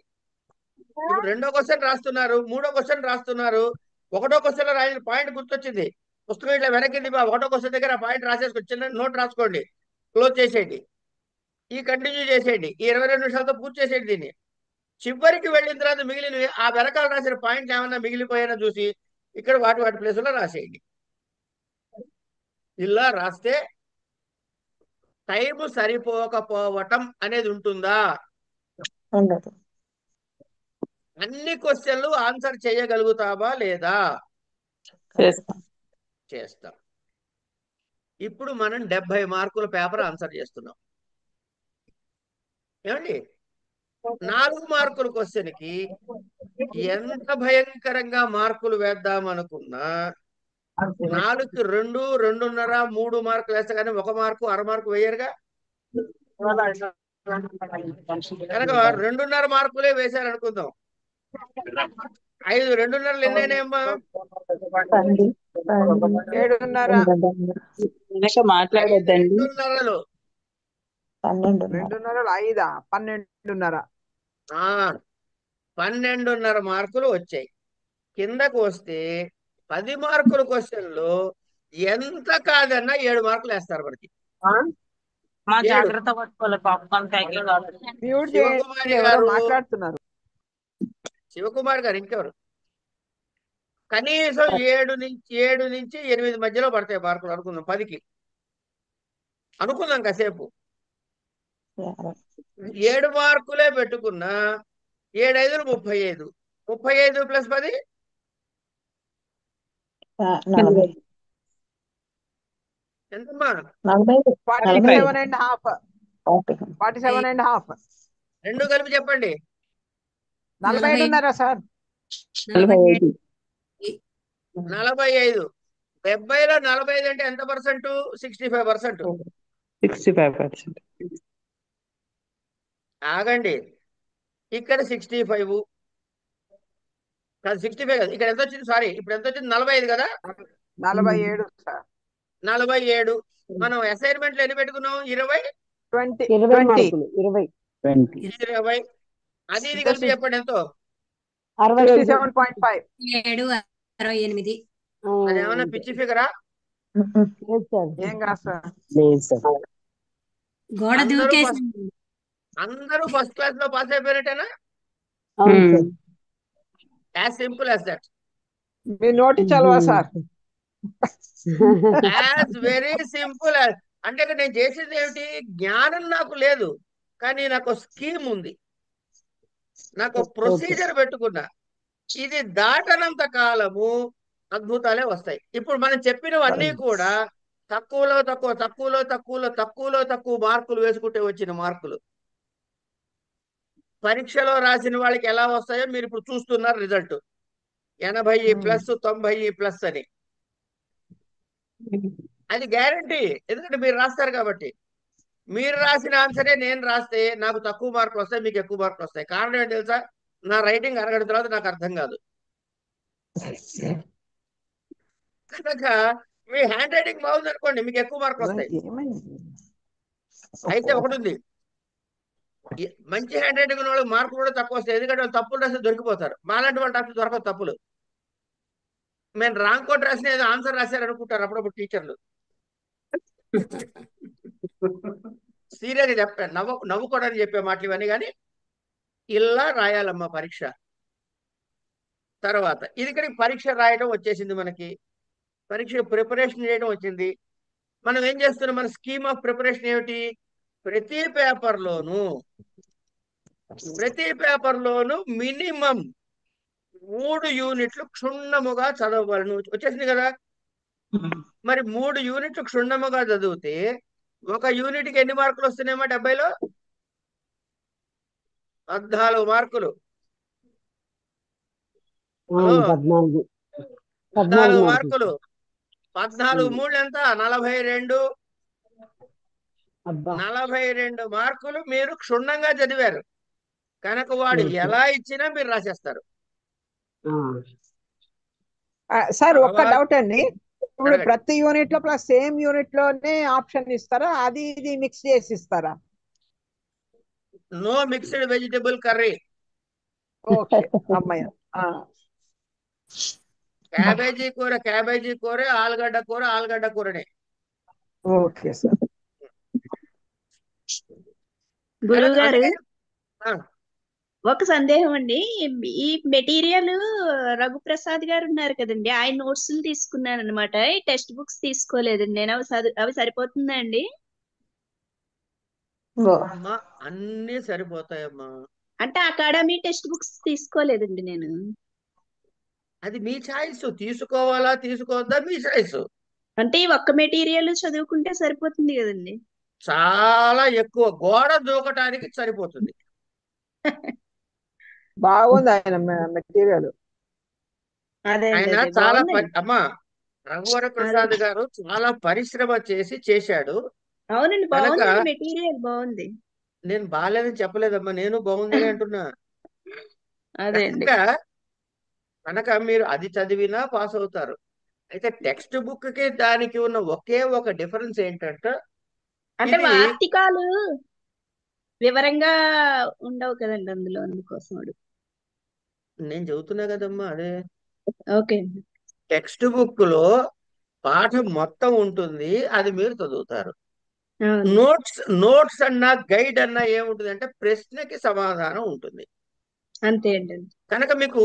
ఇప్పుడు 2వ క్వశ్చన్ రాస్తున్నారు, 3వ క్వశ్చన్ రాస్తున్నారు, 1వ క్వశ్చన్ లో రాసిన పాయింట్ గుర్తొచ్చింది, పుస్తకం ఇట్లా వెనక్కింది, 1వ క్వశ్చన్ దగ్గర ఆ పాయింట్ రాసేసుకోండి, చిన్న నోట్ రాసుకోండి, క్లోజ్ చేసేయండి, ఈ కంటిన్యూ చేసేయండి, ఈ 22 నిమిషాలతో పూర్తి చేసేయండి. దీన్ని చివరికి వెళ్ళిన తర్వాత మిగిలినవి ఆ వెనకాల రాసిన పాయింట్ ఏమన్నా మిగిలిపోయినా చూసి ఇక్కడ వాటి ప్లేసులో రాసేయండి. ఇలా రాస్తే టైం సరిపోకపోవటం అనేది ఉంటుందా? అన్ని క్వశ్చన్లు ఆన్సర్ చేయగలుగుతావా లేదా? చేస్తాం. ఇప్పుడు మనం 70 మార్కుల పేపర్ ఆన్సర్ చేస్తున్నాం. ఏమండి 4 మార్కుల క్వశ్చన్కి ఎంత భయంకరంగా మార్కులు వేద్దాం అనుకున్నా 4కి 2, 2.5, 3 మార్కులు వేస్తే కానీ 1 మార్కు 1/2 మార్కు వేయరుగా. కనుక 2.5 మార్కులే వేశారు అనుకుందాం. 5 2.5 ఎన్నైనాయమ్మా? 7.5. మాట్లాడొద్దండి. 2.5లో 2.5 5 12.5. 12.5 మార్కులు వచ్చాయి. కిందకు వస్తే 10 మార్కుల క్వశ్చన్లు ఎంత కాదన్నా 7 మార్కులు వేస్తారు మనకి. జాగ్రత్త పట్టుకోవాలి పాప్కార్న్ ప్యాకెట్. మ్యూట్ శివకుమారి చేయండి, ఎవరో గారు, మాట్లాడుతున్నారు. శివకుమార్ గారు ఇంకెవరు? కనీసం 7 నుంచి 8 మధ్యలో పడతాయి మార్కులు అనుకుందాం. 10కి అనుకుందాం కాసేపు. 7 మార్కులే పెట్టుకున్నా 7 5 35, 35 + 10 ఎంతమ్మా? 47.5. రెండు కలిపి చెప్పండి. 47.5 సార్. 45. 45. 70లో 45 అంటే ఎంత పర్సెంట్? 65%. 65%. ఆగండి, ఇక్కడ 65 కాదు, 65 కాదు, ఇక్కడ ఎంత వచ్చింది, సారీ ఇప్పుడు ఎంత వచ్చింది, 45 కదా, 47 సార్. 47. మనం అసైన్మెంట్లు ఎన్ని పెట్టుకున్నాం, 20 20 20 20 మార్కులు 20 20 అది ఇది కలిపి చెప్పండి ఎంతో. 65 67.5. 768. అదేమన్నా పిచ్చి ఫిగరా? లేదు సార్. ఏం కాదు సార్. గోడ అందరూ దూకేసి అందరూ ఫస్ట్ క్లాస్ లో పాస్ అయిపోయినట్టేనా? అవును sir. As simple as that, మీ నోటి చలవా సార్. As very simple. అంటే ఇక్కడ నేను చేసేది ఏమిటి, జ్ఞానం నాకు లేదు, కానీ నాకు స్కీమ్ ఉంది, నాకు ప్రొసీజర్ పెట్టుకున్నా. ఇది దాటనంత కాలము అద్భుతాలే వస్తాయి. ఇప్పుడు మనం చెప్పినవన్నీ కూడా తక్కువలో తక్కువ తక్కువలో తక్కువలో తక్కువలో తక్కువ మార్కులు వేసుకుంటే వచ్చిన మార్కులు. పరీక్షలో రాసిన వాళ్ళకి ఎలా వస్తాయో మీరు ఇప్పుడు చూస్తున్నారు రిజల్ట్, 80+, 90+ అని. అది గ్యారంటీ, ఎందుకంటే మీరు రాస్తారు కాబట్టి. మీరు రాసిన ఆన్సరే నేను రాస్తే నాకు తక్కువ మార్కులు వస్తాయి, మీకు ఎక్కువ మార్కులు వస్తాయి. కారణం ఏంటి తెలుసా, నా రైటింగ్ అరగడం తర్వాత నాకు అర్థం కాదు. కనుక మీ హ్యాండ్ రైటింగ్ బాగుంది అనుకోండి, మీకు ఎక్కువ మార్కులు వస్తాయి. అయితే ఒకటి ఉంది, మంచి హ్యాండ్ రైటింగ్ ఉన్న వాళ్ళకి మార్కులు కూడా తక్కువ వస్తాయి, ఎందుకంటే వాళ్ళు తప్పులు రాస్తే దొరికిపోతారు. మాలాంటి వాళ్ళు రాస్తే దొరకదు తప్పులు. మేము రాంగ్ కోట్ రాసిన ఏదో ఆన్సర్ రాశారు అనుకుంటారు అప్పుడప్పుడు టీచర్లు. సీరియస్గా చెప్పాను, నవ్వుకోవడానికి చెప్పే మాటలు ఇవన్నీ. కానీ ఇలా రాయాలమ్మా పరీక్ష. తర్వాత ఇది ఇక్కడ పరీక్ష రాయడం వచ్చేసింది, మనకి పరీక్ష ప్రిపరేషన్ చేయడం వచ్చింది. మనం ఏం చేస్తున్నాం, మన స్కీమ్ ఆఫ్ ప్రిపరేషన్ ఏమిటి, ప్రతి పేపర్లోను మినిమం 3 యూనిట్లు క్షుణ్ణముగా చదవగలను. వచ్చేసింది కదా. మరి 3 యూనిట్లు క్షుణ్ణముగా చదివితే ఒక యూనిట్కి ఎన్ని మార్కులు వస్తున్నాయమ్మా? 70లో 14 మార్కులు. 14 14 మార్కులు. 14 3 ఎంత? 42. 42 మార్కులు మీరు క్షుణ్ణంగా చదివారు కనుక వాడు ఎలా ఇచ్చినా మీరు రాసేస్తారు. సార్ ఒక్క డౌట్ అండి, ఇప్పుడు ప్రతి యూనిట్ లో ప్లస్ సేమ్ యూనిట్ లోనే ఆప్షన్ ఇస్తారా, అది ఇది మిక్స్ చేసి ఇస్తారా? No mixed vegetable curry. Okay అమ్మాయి. క్యాబేజీ కూర, ఆలుగడ్డ కూరనే. Okay sir. గురువు గారు, ఆ, ఒక సందేహం అండి. ఈ మెటీరియల్ రఘుప్రసాద్ గారు ఉన్నారు కదండి, ఆయన నోట్స్ తీసుకున్నాను అనమాట. ఈ టెక్స్ట్ బుక్స్ తీసుకోలేదండి నేను. అవి సరిపోతుందా అండి? అమ్మా అన్నీ సరిపోతాయమ్మా. అంటే అకాడమీ టెక్స్ట్ బుక్స్ తీసుకోలేదండి నేను. అది మీ ఛాయిస్, తీసుకోవాలా తీసుకోవద్దా మీ ఛాయిస్. అంటే ఈ ఒక్క మెటీరియల్ చదువుకుంటే సరిపోతుంది కదండి? చాలా ఎక్కువ, గోడ దూకటానికి సరిపోతుంది. బాగుంది ఆయన మెటీరియల్. అదే ఆయన చాలా అమ్మా రఘువర ప్రసాద్ గారు చాలా పరిశ్రమ చేశాడు. అవునండి, బాగుంది మెటీరియల్, బాగుంది. నేను బాగాలేదని చెప్పలేదమ్మా, నేను బాగుందని అంటున్నా. అదే కనుక మీరు అది చదివినా పాస్ అవుతారు. అయితే టెక్స్ట్ బుక్ కి దానికి ఉన్న ఒకే ఒక డిఫరెన్స్ ఏంటంటే, అంటే వార్తికాలు వివరంగా ఉండవు కదండి అందులో, అందుకోసం నేను చెబుతున్నా కదమ్మా. అదే ఓకే. టెక్స్ట్ బుక్ లో పాఠం మొత్తం ఉంటుంది, అది మీరు చదువుతారు. నోట్స్ అన్నా గైడ్ అన్నా ఏముంటుంది అంటే ప్రశ్నకి సమాధానం ఉంటుంది. అంతే అండి. కనుక మీకు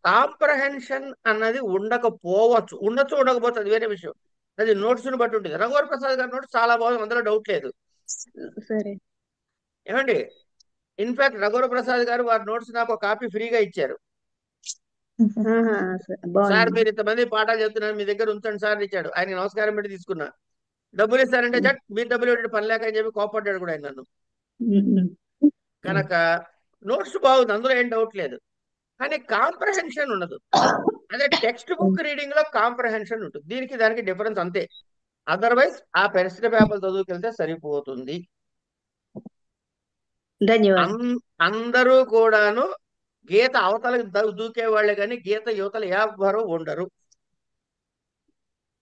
కాంప్రహెన్షన్ అన్నది ఉండకపోవచ్చు, ఉండకపోవచ్చు, అది వేరే విషయం. అది నోట్స్ ని బట్టి ఉంటుంది. రఘువర ప్రసాద్ గారి నోట్స్ చాలా బాగుంది, అందులో డౌట్ లేదు. సరే ఏమండి, ఇన్ఫాక్ట్ రఘువర ప్రసాద్ గారు వారి నోట్స్ నాకు ఒక కాపీ ఫ్రీగా ఇచ్చారు. సార్ మీరు ఇంతమంది పాఠాలు చెప్తున్నారు, మీ దగ్గర ఉంచండి సార్ ఇచ్చాడు. ఆయన నమస్కారం పెట్టి తీసుకున్నా. డబ్బులు ఇస్తారంటే చట్ మీరు డబ్బులు పెట్టి పని లేక అని చెప్పి కోపడ్డాడు కూడా ఆయన నన్ను. కనుక నోట్స్ బాగుంది, అందులో ఏం డౌట్ లేదు, కానీ కాంప్రహెన్షన్ ఉండదు. అదే టెక్స్ట్ బుక్ రీడింగ్ లో కాంప్రహెన్షన్ ఉంటుంది. దానికి డిఫరెన్స్ అంతే. అదర్వైజ్ ఆ ప్రశ్న పేపర్ చదువుకెళ్తే సరిపోతుంది. ధన్యవాదాలు. అందరూ కూడాను గీత అవతలకి దూకేవాళ్ళే కానీ గీత యువతలు ఎవ్వరూ ఉండరు.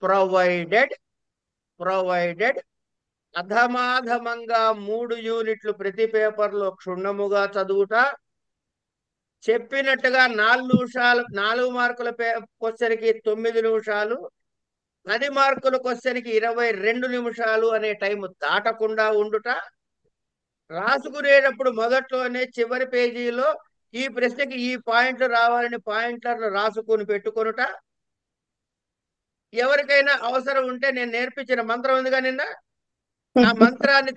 ప్రొవైడెడ్ అధమాధమంగా 3 యూనిట్లు ప్రతి పేపర్లో క్షుణ్ణముగా చదువుట, చెప్పినట్టుగా 4 నిమిషాలు 4 మార్కుల క్వశ్చన్కి 9 నిమిషాలు, 10 మార్కుల క్వశ్చన్కి 22 నిమిషాలు అనే టైం దాటకుండా ఉండుట, రాసుకునేటప్పుడు మొదట్లోనే చివరి పేజీలో ఈ ప్రశ్నకి ఈ పాయింట్లు రావాలని పాయింట్లను రాసుకుని పెట్టుకొనుట, ఎవరికైనా అవసరం ఉంటే నేను నేర్పించిన మంత్రం ఉందిగా నిన్న, ఆ మంత్రాన్ని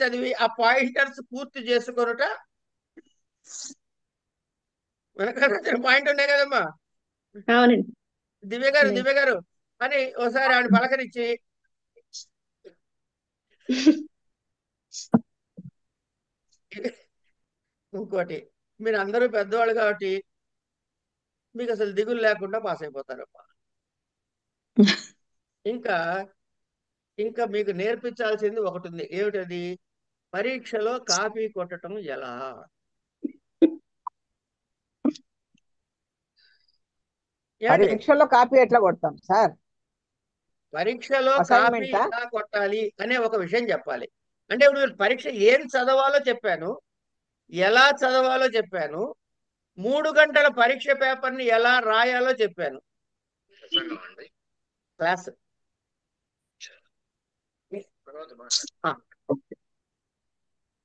చదివి ఆ పాయింటర్స్ పూర్తి చేసుకొనుట. వెనకాల పాయింట్ ఉన్నాయి కదమ్మా, అవునండి. దివ్య గారు అని ఒకసారి ఆవిడ పలకరించి, ఇంకోటి మీరు అందరూ పెద్దవాళ్ళు కాబట్టి మీకు అసలు దిగులు లేకుండా పాస్ అయిపోతారమ్మా. ఇంకా మీకు నేర్పించాల్సింది ఒకటి ఉంది. ఏమిటది? పరీక్షలో కాపీ కొట్టడం ఎలా. పరీక్షలో కాపీ ఎట్లా కొడతాం సార్? పరీక్షలో కాపీ ఎలా కొట్టాలి అనే ఒక విషయం చెప్పాలి. అంటే ఇప్పుడు మీరు పరీక్ష ఏం చదవాలో చెప్పాను, ఎలా చదవాలో చెప్పాను, 3 గంటల పరీక్ష పేపర్ని ఎలా రాయాలో చెప్పాను. క్లాస్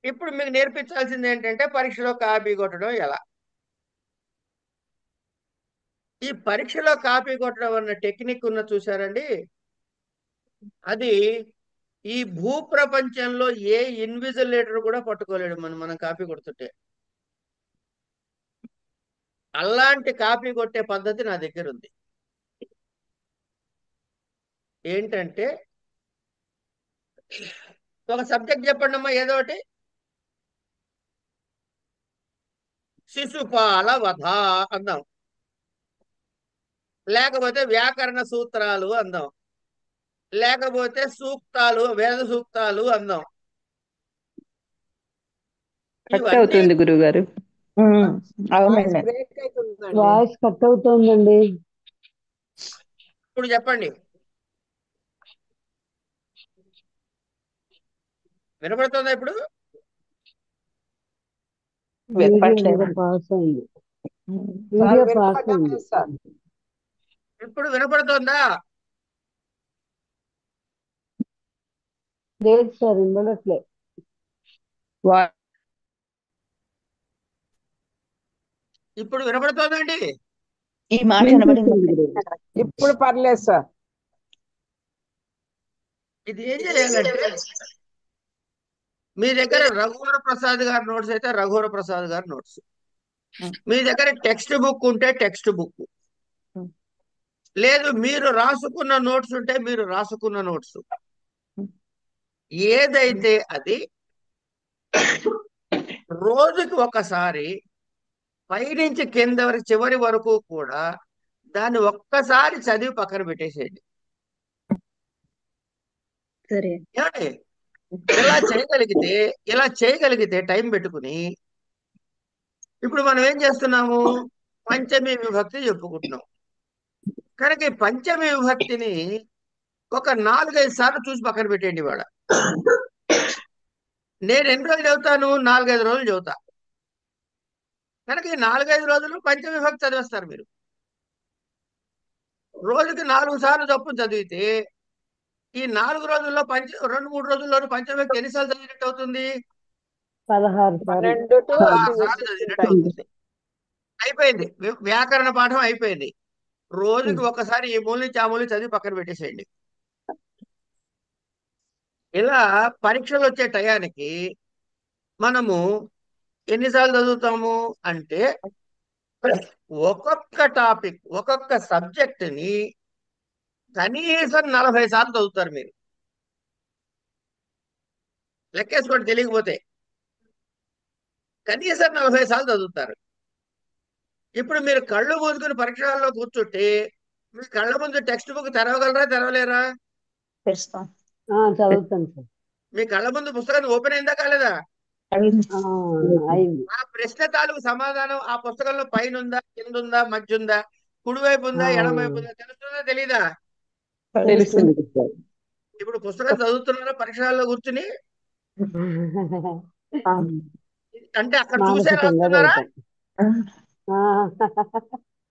ఇప్పుడు మీకు నేర్పించాల్సింది ఏంటంటే పరీక్షలో కాపీ కొట్టడం ఎలా. ఈ పరీక్షలో కాపీ కొట్టడం అన్న టెక్నిక్ ఉన్న చూసారండి, అది ఈ భూప్రపంచంలో ఏ ఇన్విజిలేటర్ కూడా పట్టుకోలేడు మనం కాపీ కొడుతుంటే. అలాంటి కాపీ కొట్టే పద్ధతి నా దగ్గర ఉంది. ఏంటంటే ఒక సబ్జెక్ట్ చెప్పండి అమ్మా, ఏదో ఒకటి. శిశుపాల వధ అందాం, లేకపోతే వ్యాకరణ సూత్రాలు అందాం, లేకపోతే సూక్తాలు, వేద సూక్తాలు అందాం. కట్ అవుతుంది గురుగారు. అవునండి, వాయిస్ కట్ అవుతుందండి. ఇప్పుడు చెప్పండి, వినపడుతుందా? ఇప్పుడు పాస్ అయింది, వీడియో పాస్ అయింది. ఇప్పుడు వినపడుతుందా? లేదు సార్, వినపడట్లే. ఇప్పుడు వినపడుతోందండి? ఈ మాట వినపడింది. ఇప్పుడు పర్లేదు సార్. ఇది ఏం చేయాలంటే, మీ దగ్గర రఘువర ప్రసాద్ గారి నోట్స్ అయితే రఘువర ప్రసాద్ గారి నోట్స్, మీ దగ్గర టెక్స్ట్ బుక్ ఉంటే టెక్స్ట్ బుక్, లేదు మీరు రాసుకున్న నోట్స్ ఉంటే మీరు రాసుకున్న నోట్స్, ఏదైతే అది రోజుకి ఒకసారి పైనుంచి కింద వరకు చివరి వరకు కూడా దాన్ని ఒక్కసారి చదివి పక్కన పెట్టేసేయండి. ఏమండి? ఇలా చేయగలిగితే టైం పెట్టుకుని, ఇప్పుడు మనం ఏం చేస్తున్నాము, పంచమి విభక్తి చెప్పుకుంటున్నాం కనుక ఈ పంచమి విభక్తిని ఒక 4-5 సార్లు చూసి పక్కన పెట్టేయండి. ఇవాళ నేను ఎన్ని రోజులు చదువుతాను? 4-5 రోజులు చదువుతా కనుక ఈ 4-5 రోజులు పంచమి విభక్తి చదివేస్తారు మీరు. రోజుకి 4 సార్లు చొప్పున చదివితే ఈ 4 రోజుల్లో 2-3 రోజుల్లోనూ పంచవిభక్తి ఎన్నిసార్లు చదివినట్టు అవుతుంది? 16 సార్లు. 16 సార్లు చదివినట్టు అవుతుంది. అయిపోయింది, వ్యాకరణ పాఠం అయిపోయింది. రోజుకి ఒకసారి ఈ మూల నుంచి ఆ మూల చదివి పక్కన పెట్టేసేయండి. ఇలా పరీక్షలు వచ్చే టయానికి మనము ఎన్నిసార్లు చదువుతాము అంటే, ఒక్కొక్క టాపిక్, ఒక్కొక్క సబ్జెక్టుని కనీసం 40 సార్లు చదువుతారు మీరు. లెక్కేసుకోండి, తెలియకపోతే కనీసం 40 సార్లు చదువుతారు. ఇప్పుడు మీరు కళ్ళు మూసుకుని పరీక్షల్లో కూర్చుంటే మీ కళ్ళ ముందు టెక్స్ట్ బుక్ తెరవగలరా, తెరవలేరా? చదువుతాను సార్. మీ కళ్ళ ముందు పుస్తకం ఓపెన్ అయిందా కాలేదా? అయింది. ఆ ప్రశ్న తాలూకు సమాధానం ఆ పుస్తకంలో పైన ఉందా, కింద ఉందా, మధ్య ఉందా, కుడివైపు ఉందా, ఎడమవైపు ఉందా, తెలుస్తుందా తెలీదా? తెలుస్తుంది. ఇప్పుడు పుస్తకం చదువుతున్నారా పరీక్షల్లో కూర్చుని? అంటే అక్కడ చూసే మానసికంగా రాస్తున్నారా? పెడతాం.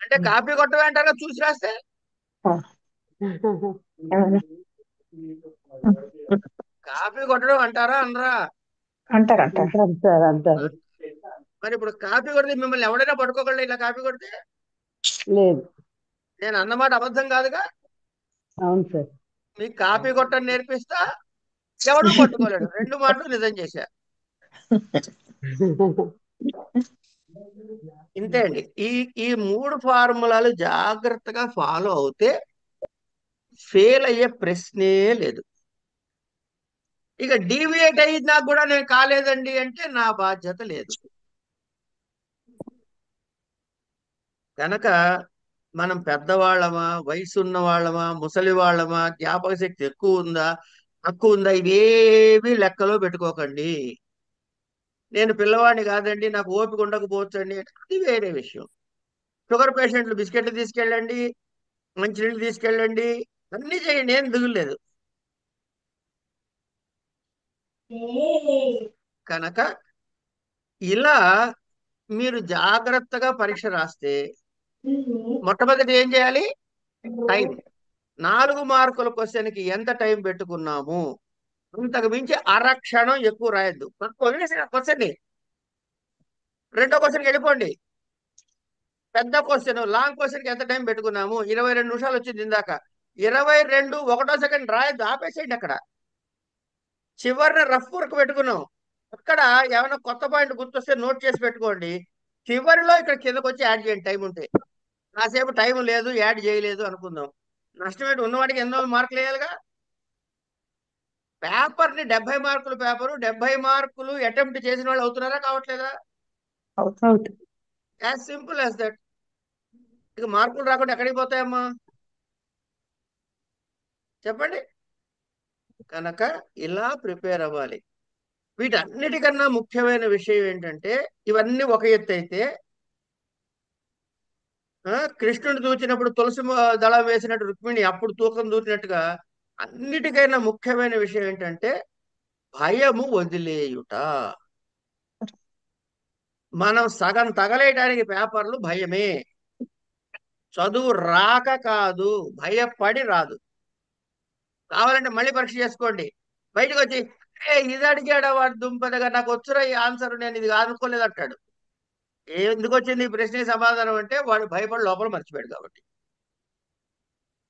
అంటే కాపీ కొట్టవే అంటారా చూసి రాస్తే? కాపీ కొట్టడం అంటారా అనరా? అంటారు. అంటారు సార్, అంటారు. మరి ఇప్పుడు కాపీ కొడితే మిమ్మల్ని ఎవడైనా పట్టుకోగలరా ఇలా కాపీ కొడితే? లేదు. నేను అన్నమాట అబద్ధం కాదుగా. అవును సార్. మీకు కాపీ కొట్టని నేర్పిస్తా, ఎవడు పట్టుకోలేడు. 2 మాటలు నిజం చేశా. ఇంతే అండి. ఈ 3 ఫార్ములాలు జాగ్రత్తగా ఫాలో అవుతే ఫెయిల్ అయ్యే ప్రశ్నే లేదు. ఇక డీవియేట్ అయ్యి నాకు కూడా నేను కాలేదండి అంటే నా బాధ్యత లేదు. కనుక మనం పెద్దవాళ్ళమా, వయసు ఉన్న వాళ్ళమా, ముసలి వాళ్ళమా, జ్ఞాపక శక్తి ఎక్కువ ఉందా, తక్కువ ఉందా, ఇవేవి లెక్కలో పెట్టుకోకండి. నేను పిల్లవాడిని కాదండి, నాకు ఓపిక ఉండకపోవచ్చండి, అది వేరే విషయం. షుగర్ పేషెంట్లు బిస్కెట్లు తీసుకెళ్ళండి, మంచినీళ్ళు తీసుకెళ్ళండి, అన్నీ చేయండి, ఏం దిగులేదు. కనుక ఇలా మీరు జాగ్రత్తగా పరీక్ష రాస్తే మొట్టమొదటి ఏం చేయాలి? టైం. 4 మార్కుల క్వశ్చన్కి ఎంత టైం పెట్టుకున్నాము, అంతకు మించి అరక్షణం ఎక్కువ రాయద్దు. వదిలేసిన క్వశ్చన్ని రెండో క్వశ్చన్కి వెళ్ళిపోండి. పెద్ద క్వశ్చన్ లాంగ్ క్వశ్చన్కి ఎంత టైం పెట్టుకున్నాము? 22 నిమిషాలు వచ్చింది ఇందాక. 22 1వ సెకండ్ రాయద్దు, ఆపేసేయండి. అక్కడ చివరిన రఫ్ వర్క్ పెట్టుకున్నాం. అక్కడ ఏమైనా కొత్త పాయింట్ గుర్తొస్తే నోట్ చేసి పెట్టుకోండి. చివరిలో ఇక్కడ కిందకు వచ్చి యాడ్ చేయండి టైం ఉంటే. కాసేపు టైం లేదు, యాడ్ చేయలేదు అనుకుందాం. నష్టమేంటి? ఉన్నవాడికి ఎన్నో మార్కులు వేయాలిగా. పేపర్ని 70 మార్కుల పేపరు 70 మార్కులు అటెంప్ట్ చేసిన వాళ్ళు అవుతున్నారా కావట్లేదా? అవుతుంది. As simple as that. ఇక మార్కులు రాకుండా ఎక్కడికి పోతాయమ్మా చెప్పండి. కనుక ఇలా ప్రిపేర్ అవ్వాలి. వీటన్నిటికన్నా ముఖ్యమైన విషయం ఏంటంటే, ఇవన్నీ ఒక ఎత్తు అయితే కృష్ణుడు దూచినప్పుడు తులసి దళం వేసినట్టు రుక్మిణి అప్పుడు తూకం దూచినట్టుగా అన్నిటికైనా ముఖ్యమైన విషయం ఏంటంటే భయము వదిలేయుట. మనం సగం తగలేయడానికి పేపర్లు భయమే. చదువు రాక కాదు, భయపడి రాదు. కావాలంటే మళ్ళీ పరీక్ష చేసుకోండి. బయటకు వచ్చి ఇది అడిగాడు వాడు దుంపదగా, నాకు వచ్చురా ఈ ఆన్సర్, నేను ఇది అనుకోలేదు అంటాడు. ఎందుకు వచ్చింది ఈ ప్రశ్న సమాధానం అంటే వాడు భయపడి లోపల మర్చిపోయాడు కాబట్టి.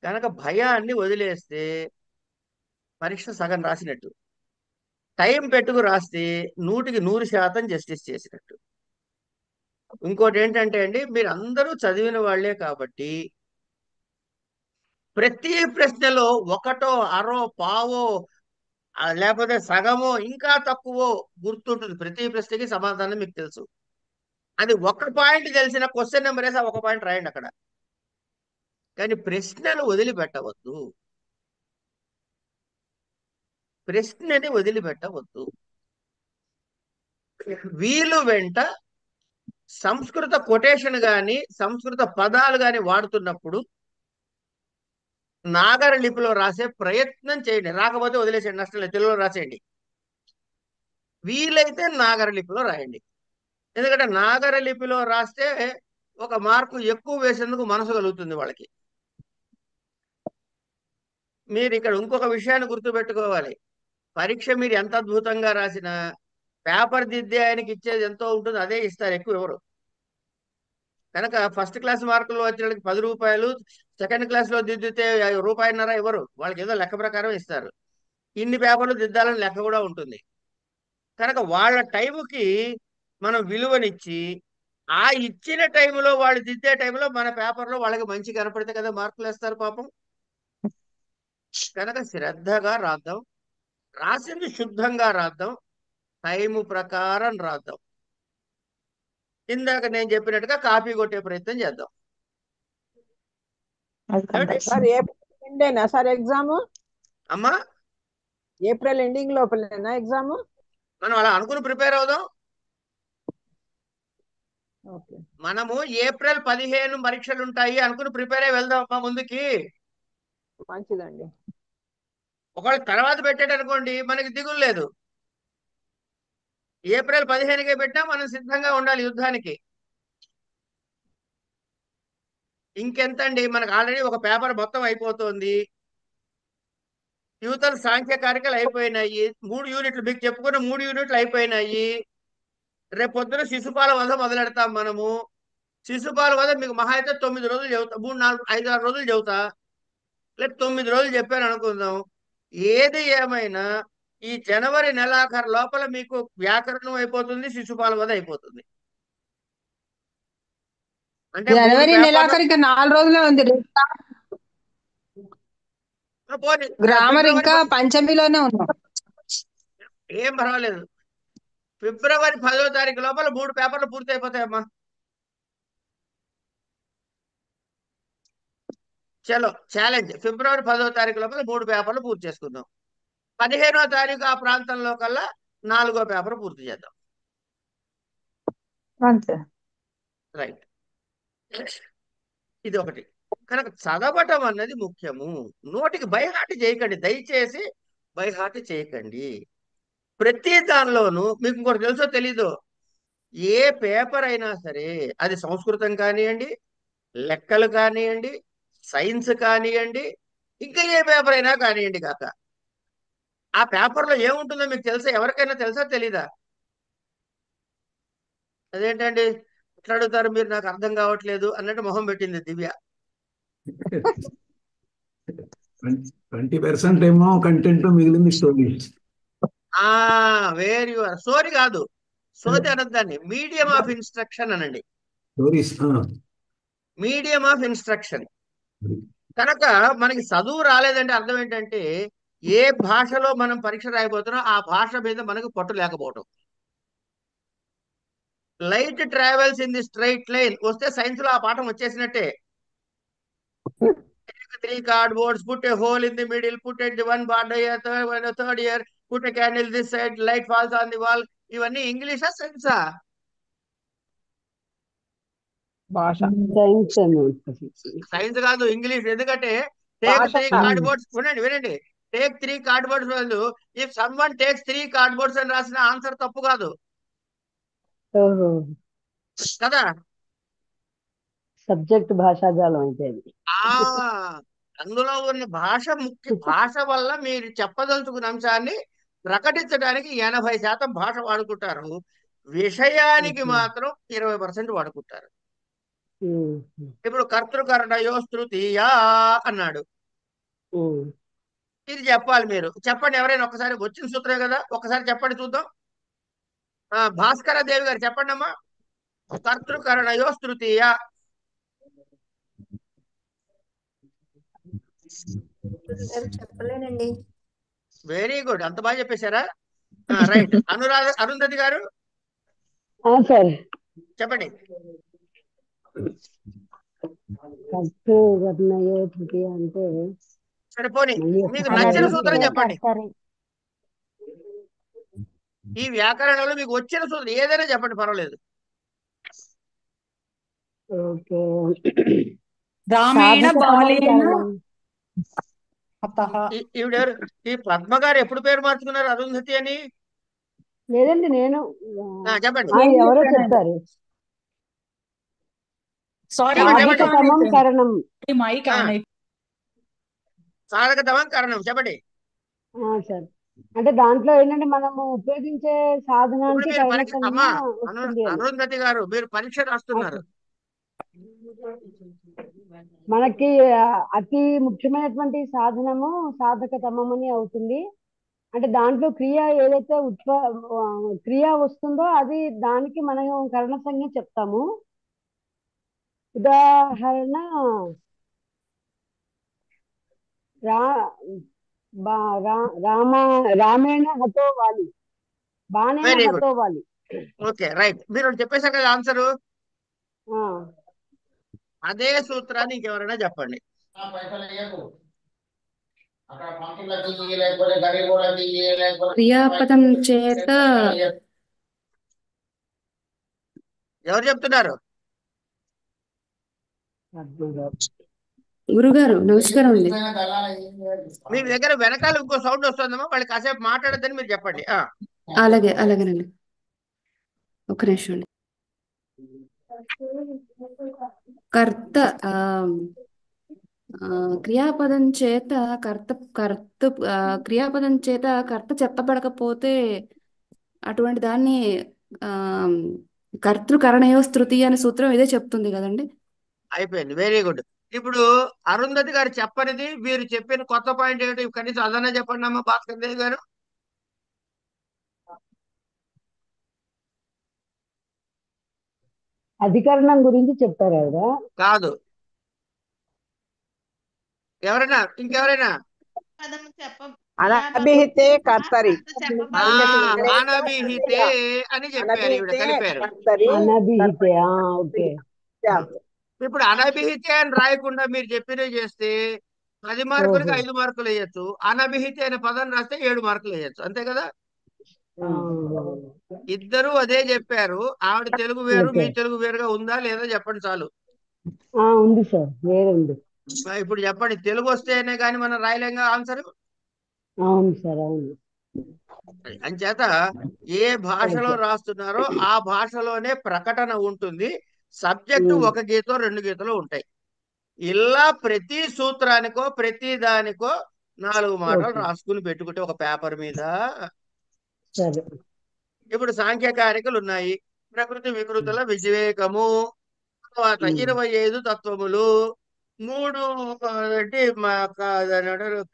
కనుక భయాన్ని వదిలేస్తే పరీక్ష సగం రాసినట్టు. టైం పెట్టుకు రాస్తే 100కి 100% జస్టిస్ చేసినట్టు. ఇంకోటి ఏంటంటే అండి, మీరు అందరూ చదివిన వాళ్లే కాబట్టి ప్రతి ప్రశ్నలో ఒకటో అరో పావో లేకపోతే సగమో ఇంకా తక్కువో గుర్తుంటుంది. ప్రతి ప్రశ్నకి సమాధానం మీకు తెలుసు. అది ఒక పాయింట్ తెలిసిన క్వశ్చన్ నెంబర్ వేసి ఒక పాయింట్ రాయండి అక్కడ. కానీ ప్రశ్నను వదిలిపెట్టవద్దు. ప్రశ్నని వదిలిపెట్టవద్దు. వీలు వెంట సంస్కృత కొటేషన్ గాని సంస్కృత పదాలు గాని వాడుతున్నప్పుడు నాగర లిపిలో రాసే ప్రయత్నం చేయండి. రాకపోతే వదిలేసేయండి, నష్టం లేదు, తెలుగులో రాసేయండి. వీలైతే నాగర లిపిలో రాయండి. ఎందుకంటే నాగర లిపిలో రాస్తే ఒక మార్కు ఎక్కువ వేసేందుకు మనసు కలుగుతుంది వాళ్ళకి. మీరు ఇక్కడ ఇంకొక విషయాన్ని గుర్తుపెట్టుకోవాలి. పరీక్ష మీరు ఎంత అద్భుతంగా రాసినా పేపర్ దిద్దే ఆయనకి ఇచ్చేది ఎంతో ఉంటుంది, అదే ఇస్తారు, ఎక్కువ ఎవరు. కనుక ఫస్ట్ క్లాస్ మార్కులు వచ్చిన వాళ్ళకి 10 రూపాయలు, సెకండ్ క్లాస్ లో దిద్దితే ₹1.50 ఇవ్వరు. వాళ్ళకి ఏదో లెక్క ప్రకారం ఇస్తారు. ఇన్ని పేపర్లు దిద్దాలని లెక్క కూడా ఉంటుంది. కనుక వాళ్ళ టైంకి మనం విలువనిచ్చి ఆ ఇచ్చిన టైంలో వాళ్ళు దిద్దే టైంలో మన పేపర్లో వాళ్ళకి మంచి కనపడితే కదా మార్కులు వేస్తారు పాపం. కనుక శ్రద్ధగా రాద్దాం, రాసింది శుద్ధంగా రాద్దాం, టైము ప్రకారం రాద్దాం. ఇందాక నేను చెప్పినట్టుగా కాపీ కొట్టే ప్రయత్నం చేద్దాం. Sir April 2 sir exam? అమ్మా ఏప్రిల్ ఎండింగ్ లోపలేనా ఎగ్జామ్? మనం అలా అనుకుని ప్రిపేర్ అవుదాం. ఓకే, మనము ఏప్రిల్ 15 పరీక్షలు ఉంటాయి అనుకుని ప్రిపేర్ అయ్యి వెళ్దాం అమ్మా ముందుకి. మంచిదండి. ఒకవేళ తర్వాత పెట్టాడు అనుకోండి మనకి దిగులు లేదు. ఏప్రిల్ 15కే పెట్టినా మనం సిద్ధంగా ఉండాలి యుద్ధానికి. ఇంకెంతండి, మనకు ఆల్రెడీ ఒక పేపర్ మొత్తం అయిపోతుంది. యువతల సాంఖ్యకారికలు అయిపోయినాయి. 3 యూనిట్లు మీకు చెప్పుకున్న 3 యూనిట్లు అయిపోయినాయి. రేపు పొద్దున శిశుపాల వధ మొదలెడతాం మనము. శిశుపాల వధ మీకు మహా అయితే 9 రోజులు చెబుతా, 3, 4, 5, 6 రోజులు చెబుతా, లేదా 9 రోజులు చెప్పాను అనుకుందాం. ఏది ఏమైనా ఈ జనవరి నెలాఖరు లోపల మీకు వ్యాకరణం అయిపోతుంది, శిశుపాల వధ అయిపోతుంది. అంటే 3 జనవరి పేపర్లు. నెలాఖరికి 4 రోజులే ఉంది. పోనీ గ్రామర్ ఫిబ్రవరి ఇంకా పంచమిలోనే ఉన్నాం. ఏం పర్వాలేదు. ఫిబ్రవరి 10వ తారీఖు లోపల 3 పేపర్లు పూర్తి అయిపోతాయమ్మా. చలో ఛాలెంజ్, ఫిబ్రవరి 10వ తారీఖు లోపల 3 పేపర్లు పూర్తి చేసుకుందాం. 15వ తారీఖు ఆ ప్రాంతంలో కల్లా 4వ పేపర్ పూర్తి చేద్దాం. అంతే. రైట్, ఇది ఒకటి. కనుక చదవటం అన్నది ముఖ్యము. నోటికి బైహార్ట్ చేయకండి, దయచేసి బైహార్ట్ చేయకండి. ప్రతి దానిలోనూ మీకు ఇంకోటి తెలుసో తెలీదో, ఏ పేపర్ అయినా సరే, అది సంస్కృతం కానివ్వండి, లెక్కలు కానివ్వండి, సైన్స్ కానివ్వండి, ఇంకా ఏ పేపర్ అయినా కానివ్వండి కాక, ఆ పేపర్లో ఏముంటుందో మీకు తెలుసా? ఎవరికైనా తెలుసా తెలీదా? అదేంటండి ఎట్లా అడుగుతారు మీరు, నాకు అర్థం కావట్లేదు అన్నట్టు మొహం పెట్టింది దివ్య. 20% ఏమో కంటెంట్, మిగిలింది స్టోరీ. వేర్ యువర్ సోరీ కాదు, సోది అనద్దాన్ని, మీడియం ఆఫ్ ఇన్స్ట్రక్షన్ అనండి. స్టోరీస్. Medium of instruction. కనుక మనకి చదువు రాలేదంటే అర్థం ఏంటంటే, ఏ భాషలో మనం పరీక్ష రాయబోతున్నాం ఆ భాష మీద మనకు పట్టు లేకపోవడం. Light travels in the straight line వస్తే సైన్స్ లో ఆ పాఠం వచ్చేసినట్టే. 3 cardboards, put a hole in the middle, put it the one board here, third year, put a candle this side, light falls on the wall. ఇవన్నీ ఇంగ్లీషా సైన్సా? భాష. Science కాదు, English. ఎందుకంటే take 3 cardboards, వినండి, take 3 cardboards వాళ్ళు, if someone takes 3 cardboards అని రాసిన answer తప్పు కాదు కదా. సబ్జెక్ట్ భాషాజాలం అయితే అది. అందులో ఉన్న భాష ముఖ్య. భాష వల్ల మీరు చెప్పదలుచుకున్న అంశాన్ని ప్రకటించడానికి 80% భాష వాడుకుంటారు, విషయానికి మాత్రం 20% వాడుకుంటారు. ఇప్పుడు కర్తృకరణయో తృతీయ అన్నాడు, ఇది చెప్పాలి మీరు. చెప్పండి ఎవరైనా ఒకసారి, వచ్చిన సూత్రమే కదా, ఒకసారి చెప్పండి చూద్దాం. భాస్కర దేవి గారు చెప్పండి అమ్మా, కర్తృకరణయో తృతీయ. చెప్పలేనండి. వెరీ గుడ్, అంత బాగా చెప్పేశారా? రైట్. అరుంధతి గారు సార్ చెప్పండి. అంటే సరిపోని మీకు నచ్చిన సూత్రం చెప్పండి. ఈ వ్యాకరణంలో మీకు వచ్చిన సూత్రం ఏదైనా చెప్పండి, పర్వాలేదు. ఓకే. రామేణ బాలేన ఈవిడెవరు? ఈ పద్మ గారు ఎప్పుడు పేరు మార్చుకున్నారు అరుంధతి అని? లేదండి, నేను చెప్పండి. ఎవరో చెప్పారు. సాధకతమం కరణం. సాధకతమం కరణం చెప్పండి. సార్, అంటే దాంట్లో ఏంటంటే మనము ఉపయోగించే సాధనానికి అరుంధతి గారు మీరు పరీక్ష రాస్తున్నారు, మనకి అతి ముఖ్యమైనటువంటి సాధనము సాధకతమం అని అవుతుంది. అంటే దాంట్లో క్రియ ఏదైతే క్రియ వస్తుందో అది దానికి మనం కరణ సంజ్ఞ చెప్తాము. ఉదాహరణ రామేణ హతో వాలి, బాణేన హతో వాలి. Okay right. మీరు చెప్పేశారు కదా ఆన్సరు. అదే సూత్రాన్ని ఇంకెవరైనా చెప్పండి. క్రియాపదం చేత ఎవరు చెప్తున్నారు? గురుగారు నమస్కారం అండి. మీ దగ్గర వెనకాల ఇంకో సౌండ్ వస్తుందమ్మా, వాళ్ళు కాసేపు మాట్లాడద్దని మీరు చెప్పండి. అలాగేనండి. ఒక నిమిషం అండి. కర్త క్రియాపదం చేత క్రియాపదం చేత కర్త చెప్పబడకపోతే అటువంటి దాన్ని కర్తృకరణయోస్ తృతీయ అనే సూత్రం ఇదే చెప్తుంది కదండి. అయిపోయింది, వెరీ గుడ్. ఇప్పుడు అరుంధతి గారు చెప్పనిది మీరు చెప్పిన కొత్త పాయింట్ ఏంటి? కనీసం అదన్నా చెప్పండి అమ్మా భాస్కర్ దేవి గారు. అధికరణం గురించి చెప్పారు ఆవిడ. కాదు, ఎవరైనా ఇంకెవరైనా? అనభిహితే కర్తరి. అనభిహితే అని చెప్పారు, ఈవిడ కలిపారు. అనభిహితే. ఓకే. ఇప్పుడు అనభిహితే అని రాయకుండా మీరు చెప్పినవి చేస్తే 10 మార్కులకి 5 మార్కులు వేయచ్చు. అనభిహితే అనే పదం రాస్తే 7 మార్కులు వేయచ్చు, అంతే కదా? ఇద్దరు అదే చెప్పారు. ఆవిడ తెలుగు వేరు, మీ తెలుగు వేరుగా ఉందా లేదా చెప్పండి చాలు. ఉంది సార్, వేరే ఉంది. ఇప్పుడు చెప్పండి, తెలుగు వస్తేనే కానీ మనం రాయలేంగా ఆన్సర్. అవును సార్, అవును. అంచేత ఏ భాషలో రాస్తున్నారో ఆ భాషలోనే ప్రకటన ఉంటుంది. సబ్జెక్టు ఒక గీతో 2 గీతలు ఉంటాయి. ఇలా ప్రతి సూత్రానికో ప్రతి దానికో 4 మాటలు రాసుకుని పెట్టుకుంటే ఒక పేపర్ మీద. ఇప్పుడు సాంఖ్యకారికలు ఉన్నాయి. ప్రకృతి వికృతుల వివేకము, తర్వాత 25 తత్వములు, 3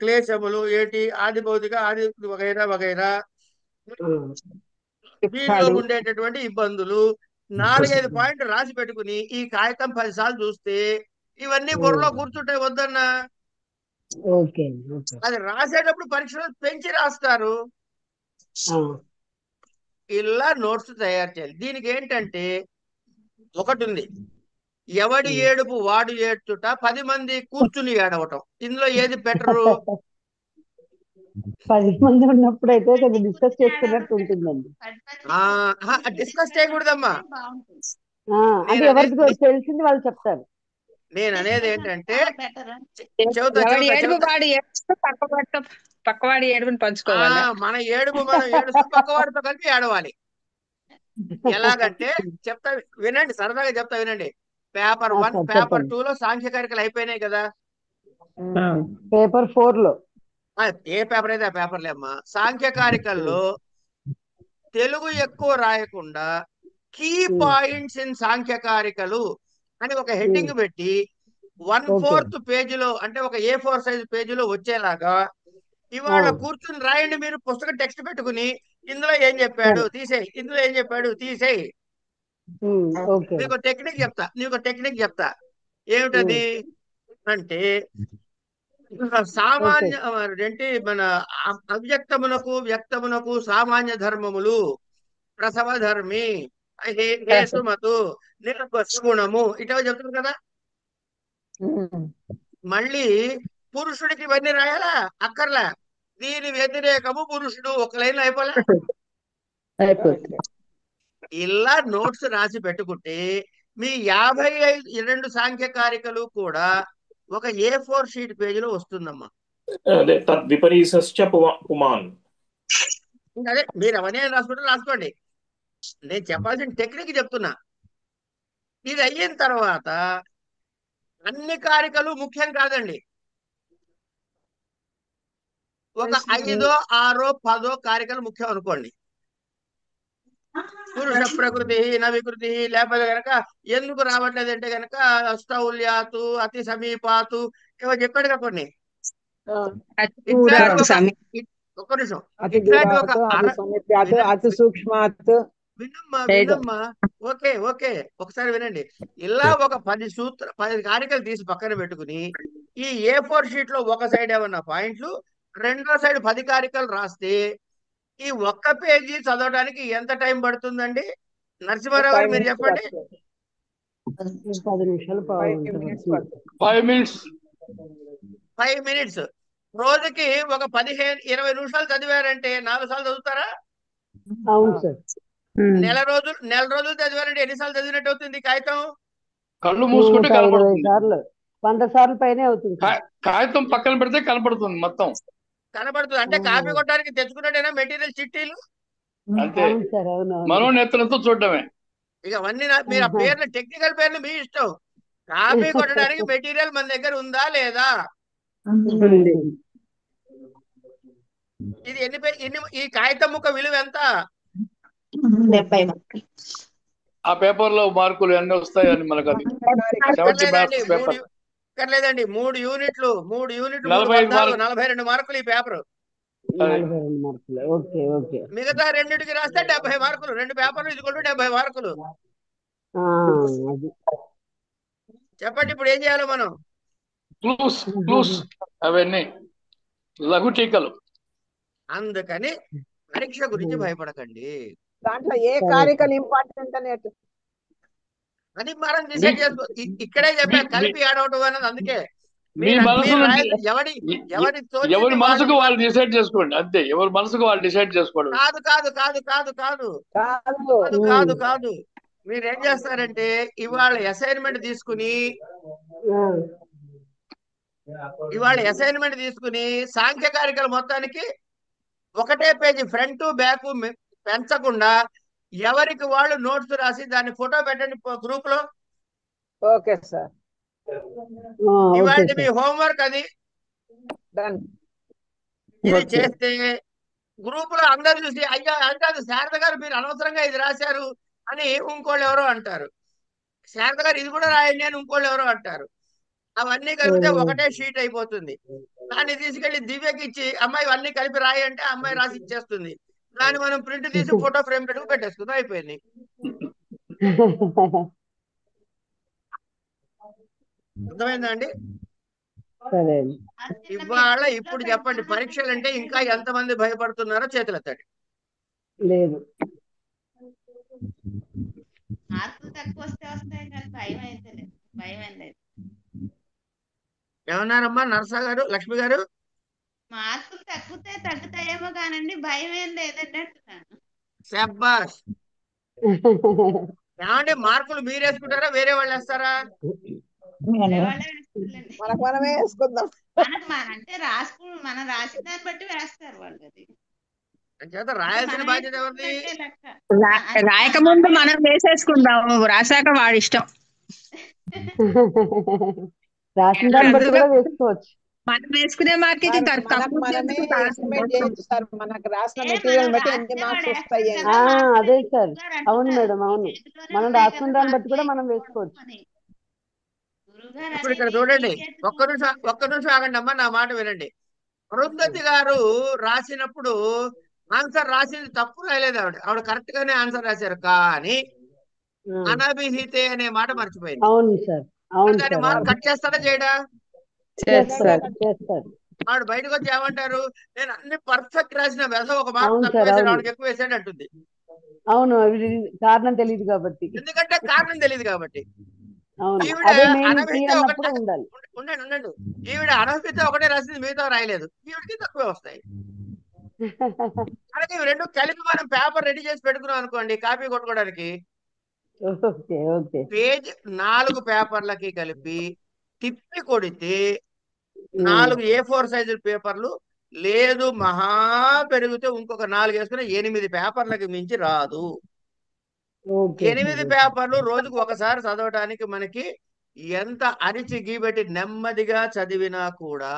క్లేశములు ఏంటి, ఆది భౌతిక, ఆది వగైరా వగైరా, వీటిలో ఉండేటటువంటి ఇబ్బందులు, 4-5 పాయింట్లు రాసి పెట్టుకుని ఈ కాగితం 10 సార్లు చూస్తే ఇవన్నీ బుర్రలో కూర్చుంటాయి. వద్దన్నా అది రాసేటప్పుడు పరీక్షలు పెంచి రాస్తారు. ఇలా నోట్స్ తయారు చేయాలి. దీనికి ఏంటంటే ఒకటి ఉంది, ఎవడి ఏడుపు వాడు ఏడ్చుట, 10 మంది కూర్చుని ఏడవటం. ఇందులో ఏది బెటరు? 10 మంది ఉన్నప్పుడు అయితే కొంచెం డిస్కస్ చేసుకున్నట్టు ఉంటుందండి. డిస్కస్ చేయకూడదమ్మా. అంటే ఎవరికి తెలిసింది వాళ్ళు చెప్తారు. నేను అనేది ఏంటంటే పక్కవాడి ఏడుపుని పంచుకోవాలి. మన ఏడుపు మనం ఏడుస్తూ పక్కవాడితో కలిపి ఏడవాలి. ఎలాగంటే చెప్తా వినండి, సరదాగా చెప్తా వినండి. పేపర్ 1, పేపర్ 2 లో సాంఖ్యకారికలు అయిపోయినాయి కదా. పేపర్ 4 లో ఏ పేపర్ అయితే ఆ పేపర్లే అమ్మా. సాంఖ్యకారికల్లో తెలుగు ఎక్కువ రాయకుండా కీ పాయింట్స్ ఇన్ సాంఖ్యకారికలు అని ఒక హెడ్డింగ్ పెట్టి 1/4 పేజీలో, అంటే ఒక A4 సైజ్ పేజీలో వచ్చేలాగా ఇవాళ కూర్చుని రాయండి. మీరు పుస్తకం టెక్స్ట్ పెట్టుకుని ఇందులో ఏం చెప్పాడు తీసేయి, ఇందులో ఏం చెప్పాడు తీసేయి. నీకు టెక్నిక్ చెప్తా. ఏమిటది అంటే, సామాన్య ఏంటి, మన అవ్యక్తమునకు వ్యక్తమునకు సామాన్య ధర్మములు, ప్రసవ ధర్మి, హేతుమతు, నిర్గుణము, ఇటవ చెప్తుంది కదా. మళ్ళీ పురుషుడికి ఇవన్నీ రాయాలా? అక్కర్లా. దీని వ్యతిరేకము పురుషుడు, ఒక లైన్ అయిపోలే. ఇలా నోట్స్ రాసి పెట్టుకుంటే మీ 52 సాంఖ్యకారికలు కూడా ఒక A4 షీట్ పేజీలో వస్తుందమ్మా. అదే మీరు అవన్నీ రాసుకోండి. నేను చెప్పాల్సిన టెక్నిక్ చెప్తున్నా. ఇది అయిన తర్వాత అన్ని కారికలు ముఖ్యం కాదండి. ఒక 5, 6, 10 కారికలు ముఖ్యం అనుకోండి. పురుష ప్రకృతి నవికృతి, లేకపోతే కనుక ఎందుకు రావట్లేదు అంటే కనుక స్థౌల్యాతు, అతి సమీపాతు, ఏవో చెప్పాడు కదా కొన్ని. ఒక్క నిమిషం, వినమ్మా. ఓకే ఒకసారి వినండి. ఇలా ఒక 10 కారికలు తీసి పక్కన పెట్టుకుని ఈ A4 షీట్ లో ఒక సైడ్ ఏమన్నా పాయింట్లు, రెండో సైడ్ 10 కారికలు రాస్తే ఈ ఒక్క పేజీ చదవడానికి ఎంత టైం పడుతుందండి? నరసింహారావు గారు మీరు చెప్పండి. 10 నిమిషాలు, 5 మినిట్స్. రోజుకి ఒక 15-20 నిమిషాలు చదివారంటే 4 సార్లు చదువుతారా? అవును సార్. నెల రోజులు చదివారంటే ఎన్నిసార్లు చదివినట్టు అవుతుంది కాగితం? కళ్ళు మూసుకుంటే 120 కనపడుతుంది. సార్లు 100 సార్లు పైనే అవుతుంది సార్. కాగితం పక్కన పెడితే కనపడుతుంది మొత్తం. కనబడుతుంది అంటే కాపీ కొట్టడానికి తెచ్చుకున్నట్టేనా మెటీరియల్ చిట్టీలు? అంతే, అవును సార్. అవును. మనోనేత్రంతో చూడటమే. ఇక అవన్నీ మీరు ఆ పేర్లు టెక్నికల్ పేర్లు మీ ఇష్టం. కాపీ కొట్టడానికి మెటీరియల్ మన దగ్గర ఉందా లేదా? ఇది ఈ కాగితం ముక్క విలువ ఎంత? 70 మార్కులు. ఆ పేపర్ లో మార్కులు ఎన్ని వస్తాయని మనకు అది 70 మార్క్స్ పేపర్. లేదండి 3 యూనిట్లు 42 మార్కులు ఈ పేపర్. 42 మార్కులు. Okay okay. మిగతా రెండింటికి రాస్తే 70 మార్కులు. 2 పేపర్లు ఇది 70 మార్కులు. అది చెప్పండి ఇప్పుడు ఏం చేయాలో మనం? క్లూస్ అవన్నీ లఘు టీకలు. అందుకని పరీక్ష గురించి భయపడకండి. దాంట్లో ఏ కారికలు ఇంపార్టెంట్ అనేది అది మనం డిసైడ్ చేసుకో. ఇక్కడే చెప్పా కలిపి యాడ్ అవడం అనేది. అందుకే ఎవరి మనసుకు వాళ్ళు డిసైడ్ చేసుకోండి అంతే. ఎవరి మనసుకు వాళ్ళు డిసైడ్ చేసుకోండి. కాదు మీరేం చేస్తారంటే ఇవాళ అసైన్మెంట్ తీసుకుని సాంఖ్యకారికల మొత్తానికి ఒకటే పేజీ ఫ్రంట్ బ్యాక్ పెంచకుండా ఎవరికి వాళ్ళు నోట్స్ రాసి దాన్ని ఫోటో పెట్టండి గ్రూప్ లో. Okay sir. ఇవాళ మీ హోంవర్క్ అది. ఇది చేస్తే గ్రూప్ లో అందరు చూసి అయ్యా అంటారు శారద గారు మీరు అనవసరంగా ఇది రాశారు అని ఇంకోళ్ళు ఎవరో అంటారు. శారద గారు ఇది కూడా రాయండి అని ఇంకోళ్ళు ఎవరో అంటారు. అవన్నీ కలిపితే ఒకటే షీట్ అయిపోతుంది. దాన్ని తీసుకెళ్లి దివ్యకి ఇచ్చి అమ్మాయి అన్ని కలిపి రాయి అంటే అమ్మాయి రాసి ఇచ్చేస్తుంది. దాన్ని మనం ప్రింట్ తీసి ఫోటో ఫ్రేమ్ పెట్టుకు పెట్టేసుకుందాం, అయిపోయింది. అర్థమైందా అండి? ఇవాళ ఇప్పుడు చెప్పండి, పరీక్షలు అంటే ఇంకా ఎంతమంది భయపడుతున్నారో చేతులు ఎత్తండి. లేదు, మార్కులు తక్కువ వస్తాయి కానీ భయం అయితే లేదు. భయం ఏం లేదు. ఏమన్నారమ్మా నరసా గారు, లక్ష్మి గారు? మార్కులు తగ్గుతాయేమో కానండి భయం ఏం లేదండి అంటున్నాను. శబ్బాష్. ఏమంటే మార్కులు మీరు వేసుకుంటారా వేరే వాళ్ళు వేస్తారా? మనమే వేసుకుందాం. అంటే మనం రాసిన దాన్ని బట్టి వేస్తారు వాళ్ళు. అది చేత రాయాల్సిన బాధ్యత ఎవరిది? రాయకముందు మనం వేసేసుకుందాం, రాశాక వాడి ఇష్టం. రాసిన దాన్ని బట్టి కూడా వేసుకోవచ్చు. మనం వేసుకునే మార్కి మనకు రాసిన మెటీరియల్ బట్టి ఎన్ని మార్క్స్ వస్తాయి. అదే సార్, అవును మేడం, అవును. మనం రాసిన దాన్ని బట్టి కూడా మనం వేసుకోవచ్చు. ఇప్పుడు ఇక్కడ చూడండి, ఒక్క నిమిషం ఆగండి అమ్మా, నా మాట వినండి. అరుంధతి గారు రాసినప్పుడు ఆన్సర్ రాసింది తప్పు రాయలేదు. ఆవిడ కరెక్ట్ గానే ఆన్సర్ రాశారు, కానీ అనభిహితే అనే మాట మర్చిపోయింది. అవును సార్, అవును. దాన్ని మార్క్ కట్ చేస్తాడా చేయడా? ఆవిడ బయటకు వచ్చి ఏమంటారు, నేను అన్ని పర్ఫెక్ట్ రాసిన వెధ ఒక మార్క్ తక్కువ వేసాడు, ఆవిడకి ఎక్కువ వేసాడు అంటుంది. అవును, కారణం తెలియదు కాబట్టి. ఎందుకంటే కారణం తెలియదు కాబట్టి. ఈవిడ ఉండండి, ఈవిడ అనభిహిత ఒకటే రాసింది, మిగతా రాయలేదు. ఈవిడికి తక్కువే వస్తాయి. అలాగే ఇవి రెండు కలిపి మనం పేపర్ రెడీ చేసి పెట్టుకున్నాం అనుకోండి, కాపీ కొట్టుకోవడానికి. పేజ్ 4 పేపర్లకి కలిపి తిప్పి కొడితే 4 A4 సైజు పేపర్లు, లేదు మహా పెరిగితే ఇంకొక 4 వేసుకుని 8 పేపర్లకి మించి రాదు. 8 పేపర్లు రోజుకు ఒకసారి చదవటానికి మనకి ఎంత అరిచి గీబెట్టి నెమ్మదిగా చదివినా కూడా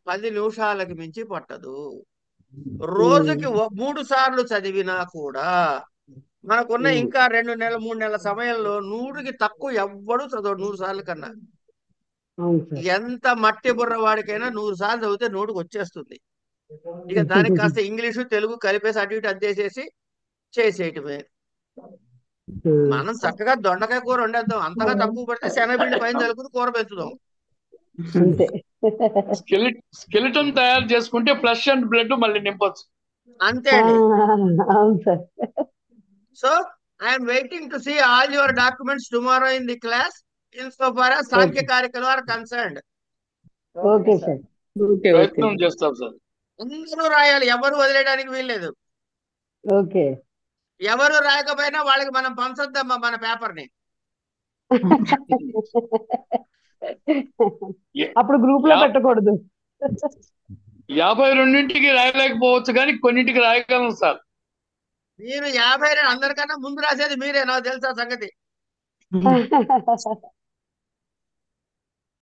10 నిమిషాలకి మించి పట్టదు. రోజుకి 3 సార్లు చదివినా కూడా మనకున్న ఇంకా 2 నెలల 3 నెలల సమయంలో 100కి తక్కువ ఎవ్వడు చదవడు 100 సార్లు కన్నా. ఎంత మట్టి బుర్ర వాడికైనా 100 సార్లు చదివితే నోటికి వచ్చేస్తుంది. ఇక దానికి కాస్త ఇంగ్లీషు తెలుగు కలిపేసి అటు ఇటు అంతేసేసి చేసేయటమే. మనం చక్కగా దొండకాయ కూర వండేద్దాం, అంతగా తక్కువ పడితే శనగపిండి పైన చల్లుకుని కూర పెంచుదాం. స్కెలిటన్ తయారు చేసుకుంటే ఫ్లష్ అండ్ బ్లడ్ మళ్ళీ నింపొచ్చు. అంతే అండి. So I'm waiting to see all your documents tomorrow in the class in so far as సాంఖ్య కార్యక్రమాలు ఆర్ కన్సర్న్డ్. Okay sir. ప్రయత్నం చేస్తాం సార్. అందరూ రాయాలి, ఎవరు వదిలేయడానికి వీల్లేదు. ఓకే. ఎవరు రాయకపోయినా వాళ్ళకి మనం పంచొద్దమ్మా మన పేపర్ని. అప్పుడు గ్రూప్ లో పెట్టకూడదు. 52ంటికి రాయలేకపోవచ్చు కానీ కొన్నింటికి రాయగలం సార్. మీరు 50 అందరికన్నా ముందు రాసేది మీరే, నాకు తెలుసా సంగతి.